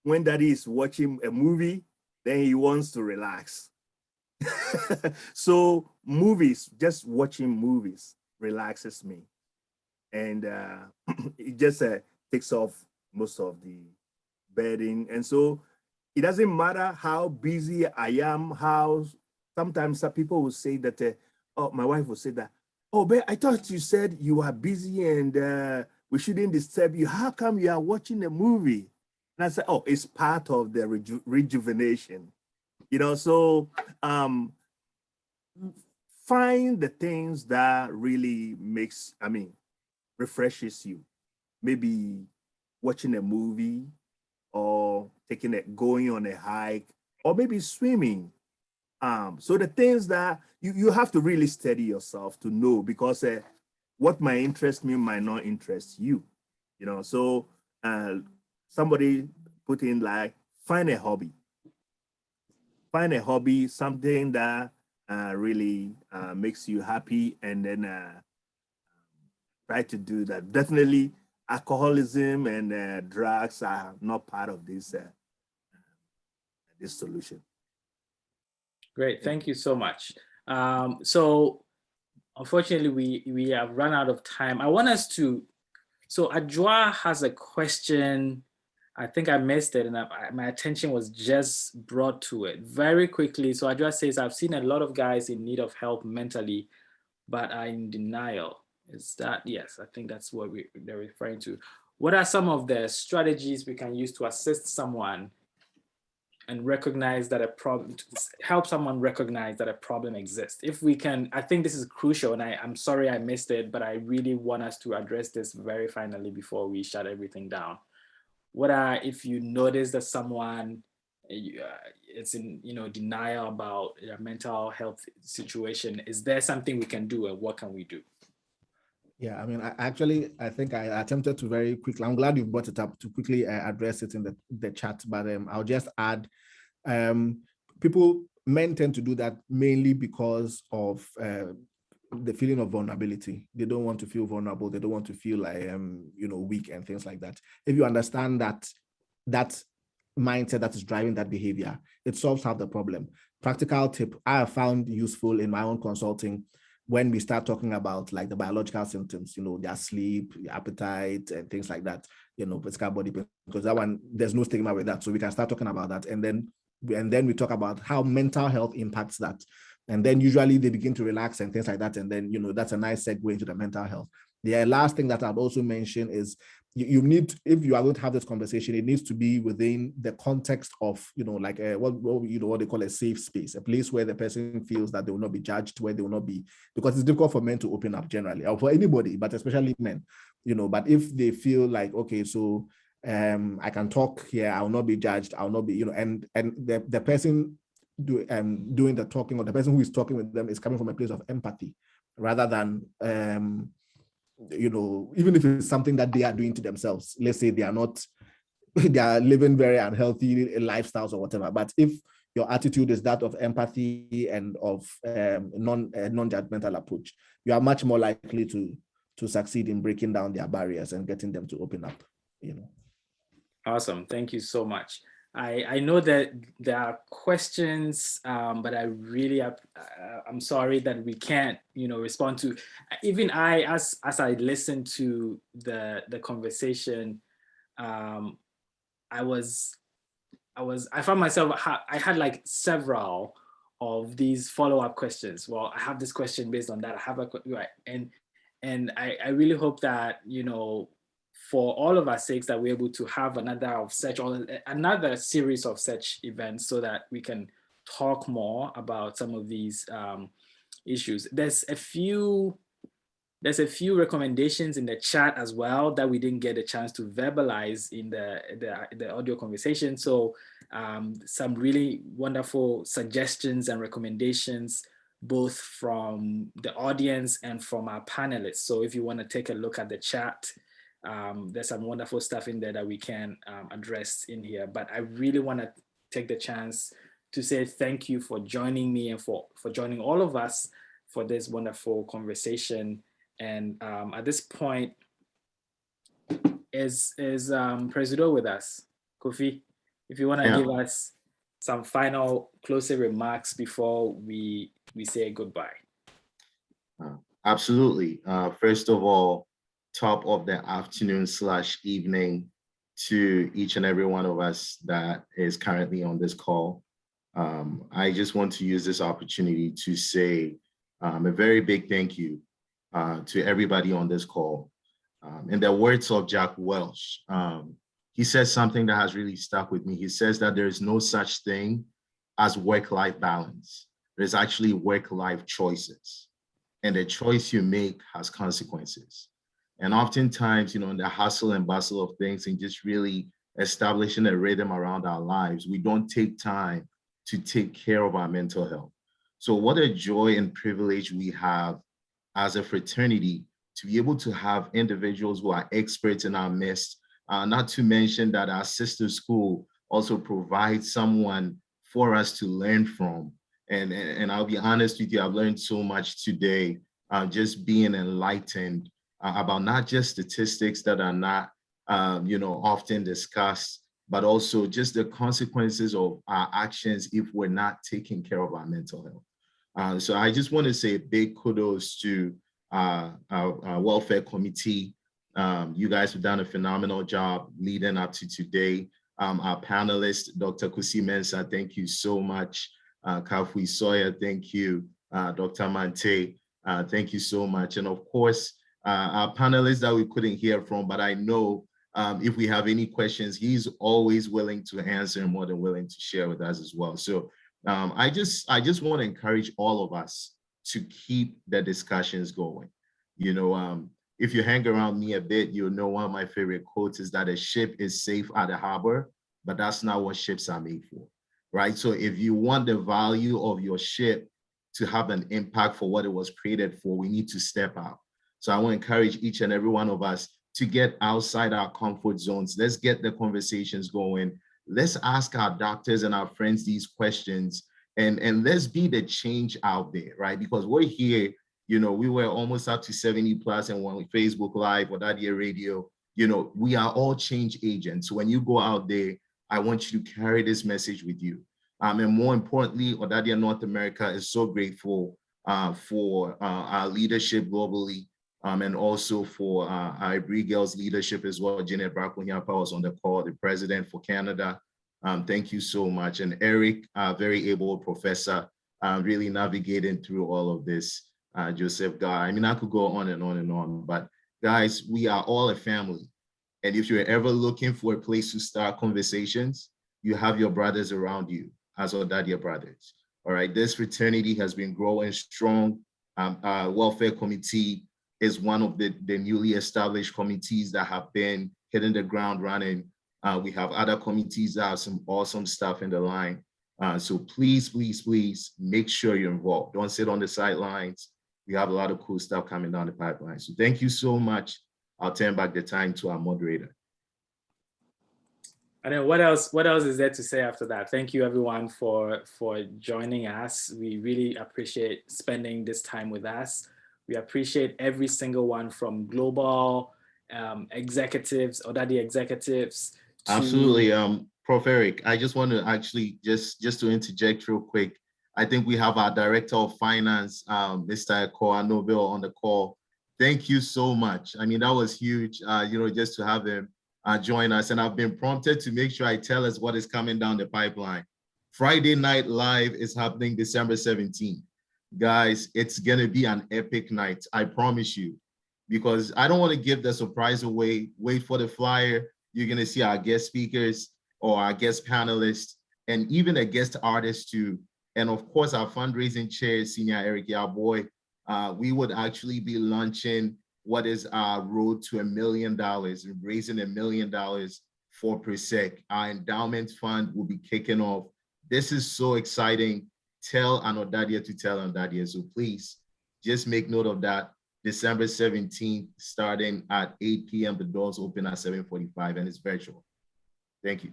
when daddy is watching a movie, then he wants to relax. So movies, just watching movies relaxes me. And it just takes off most of the burden. And so it doesn't matter how busy I am, how sometimes some people will say that, oh, my wife will say that, oh, but I thought you said you are busy and we shouldn't disturb you. How come you are watching a movie? And I said, oh, it's part of the rejuvenation. You know, so find the things that really refreshes you. Maybe watching a movie or going on a hike or maybe swimming. So the things that you have to really study yourself to know, because what might interest me might not interest you. You know, so somebody put in like, find a hobby. Find a hobby, something that really makes you happy, and then try to do that. Definitely, alcoholism and drugs are not part of this solution. Great, thank you so much. So unfortunately, we have run out of time. I want us to, so Adjoa has a question. I think I missed it, and my attention was just brought to it very quickly. So Adjoa says, I've seen a lot of guys in need of help mentally, but are in denial. Is that, yes, I think that's what they're referring to. What are some of the strategies we can use to assist someone and recognize that a problem, help someone recognize that a problem exists? If we can, I think this is crucial, and I'm sorry I missed it, but I really want us to address this very finally before we shut everything down. What are, if you notice that someone it's in denial about their mental health situation, is there something we can do, and what can we do? Yeah, I mean, I think I attempted to very quickly. I'm glad you brought it up to quickly address it in the chat, but I'll just add, men tend to do that mainly because of the feeling of vulnerability. They don't want to feel vulnerable. They don't want to feel like weak and things like that. If you understand that mindset that is driving that behavior, it solves half the problem. Practical tip I have found useful in my own consulting, when we start talking about like the biological symptoms, their sleep, their appetite, and things like that, physical body pain, because that one, there's no stigma with that. So we can start talking about that. And then we talk about how mental health impacts that. And then usually they begin to relax and things like that. And then, that's a nice segue into the mental health. The last thing that I'd also mention is you need, if you are going to have this conversation, it needs to be within the context of, like what they call a safe space, a place where the person feels that they will not be judged, where they will not be, because it's difficult for men to open up generally, or for anybody, but especially men, but if they feel like, okay, so I can talk here, I will not be judged, I will not be, and the person doing the talking, or the person who is talking with them, is coming from a place of empathy rather than even if it's something that they are doing to themselves. Let's say they are living very unhealthy lifestyles or whatever, but if your attitude is that of empathy and of non-judgmental approach, you are much more likely to succeed in breaking down their barriers and getting them to open up. Awesome, thank you so much. I know that there are questions, but I really, I'm sorry that we can't, respond to. Even as I listened to the conversation, I found myself, I had like several of these follow-up questions. Well, I have this question based on that. I have right, and I really hope that for all of our sakes, that we're able to have another series of such events, so that we can talk more about some of these issues. There's a few recommendations in the chat as well that we didn't get a chance to verbalize in the audio conversation. So some really wonderful suggestions and recommendations, both from the audience and from our panelists. So if you want to take a look at the chat, there's some wonderful stuff in there that we can address in here. But I really want to take the chance to say thank you for joining me, and for joining all of us for this wonderful conversation. And at this point, is Presido with us? Kofi, if you want to give us some final closing remarks before we say goodbye. Absolutely. First of all, top of the afternoon / evening to each and every one of us that is currently on this call. I just want to use this opportunity to say a very big thank you to everybody on this call. In the words of Jack Welch, he says something that has really stuck with me. He says that there is no such thing as work-life balance. There's actually work-life choices. And the choice you make has consequences. And oftentimes, in the hustle and bustle of things and just really establishing a rhythm around our lives, we don't take time to take care of our mental health. So what a joy and privilege we have as a fraternity to be able to have individuals who are experts in our midst, not to mention that our sister school also provides someone for us to learn from. And I'll be honest with you, I've learned so much today, just being enlightened about not just statistics that are not, often discussed, but also just the consequences of our actions if we're not taking care of our mental health. So I just want to say a big kudos to our welfare committee. You guys have done a phenomenal job leading up to today. Our panelist, Dr. Kusi Mensah, thank you so much. Kafui Soya, thank you. Dr. Mante, thank you so much. And of course, our panelists that we couldn't hear from, but I know if we have any questions, he's always willing to answer and more than willing to share with us as well. So I just want to encourage all of us to keep the discussions going. If you hang around me a bit, you'll know one of my favorite quotes is that a ship is safe at the harbor, but that's not what ships are made for. Right? So if you want the value of your ship to have an impact for what it was created for, we need to step out. So I want to encourage each and every one of us to get outside our comfort zones. Let's get the conversations going. Let's ask our doctors and our friends these questions and let's be the change out there, right? Because we're here, we were almost up to 70 plus and on Facebook Live or Odadee Radio, we are all change agents. So when you go out there, I want you to carry this message with you. And more importantly, Odadee North America is so grateful for our leadership globally and also for our Ibri Girls leadership as well. Janet Brakunyapa was on the call, the president for Canada. Thank you so much. And Eric, very able professor, really navigating through all of this. Joseph Guy, I could go on and on and on, but guys, we are all a family. And if you're ever looking for a place to start conversations, you have your brothers around you as Odadee brothers. All right, this fraternity has been growing strong. Our welfare committee is one of the newly established committees that have been hitting the ground running. We have other committees that have some awesome stuff in the line. So please, please, please make sure you're involved. Don't sit on the sidelines. We have a lot of cool stuff coming down the pipeline. So thank you so much. I'll turn back the time to our moderator. And then what else is there to say after that? Thank you everyone for joining us. We really appreciate spending this time with us. We appreciate every single one from global executives, Odadee executives. Absolutely. Prof. Eric, I just want to actually just to interject real quick. I think we have our Director of Finance, Mr. Koa Nobel on the call. Thank you so much. That was huge, just to have him join us. And I've been prompted to make sure I tell us what is coming down the pipeline. Friday Night Live is happening December 17th. Guys, it's going to be an epic night. I promise you, because I don't want to give the surprise away. Wait for the flyer. You're going to see our guest speakers or our guest panelists and even a guest artist too. And of course, our fundraising chair, Senior Eric Yaboy, we would actually be launching what is our road to $1 million and raising $1 million for PRESEC. Our endowment fund will be kicking off. This is so exciting. Tell an Odadee to tell an Odadee. So please just make note of that. December 17th, starting at 8 p.m. The doors open at 7:45 and it's virtual. Thank you.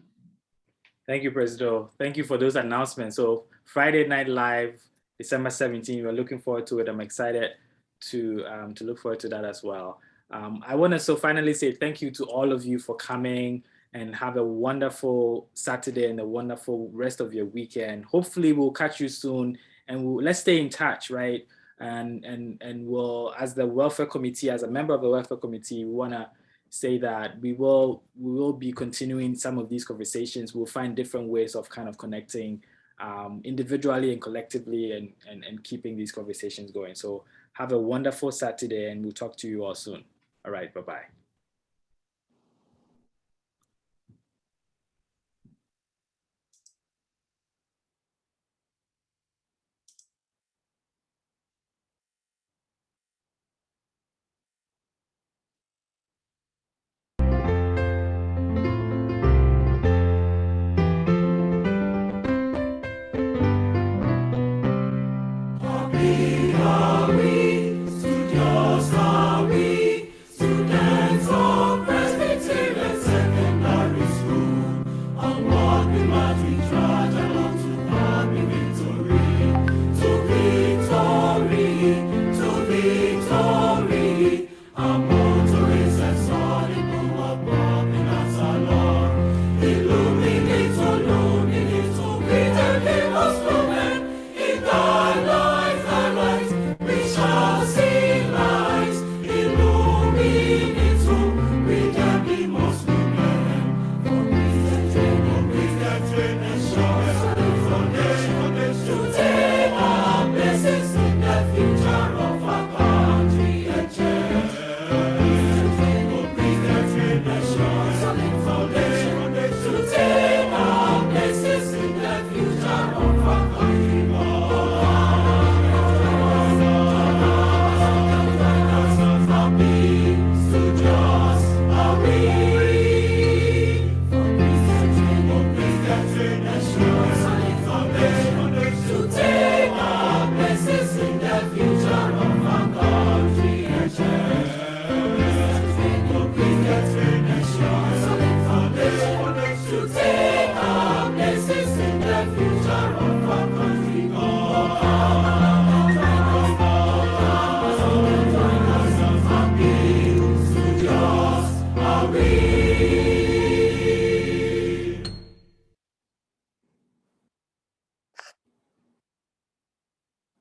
Thank you, Presido. Thank you for those announcements. So Friday Night Live, December 17th, we're looking forward to it. I'm excited to look forward to that as well. I want to so finally say thank you to all of you for coming, and have a wonderful Saturday and a wonderful rest of your weekend. Hopefully we'll catch you soon, and let's stay in touch, right? And we'll, as the welfare committee, as a member of the welfare committee, we want to say that we will be continuing some of these conversations. We'll find different ways of kind of connecting individually and collectively, and keeping these conversations going. So have a wonderful Saturday, and we'll talk to you all soon. All right, bye-bye.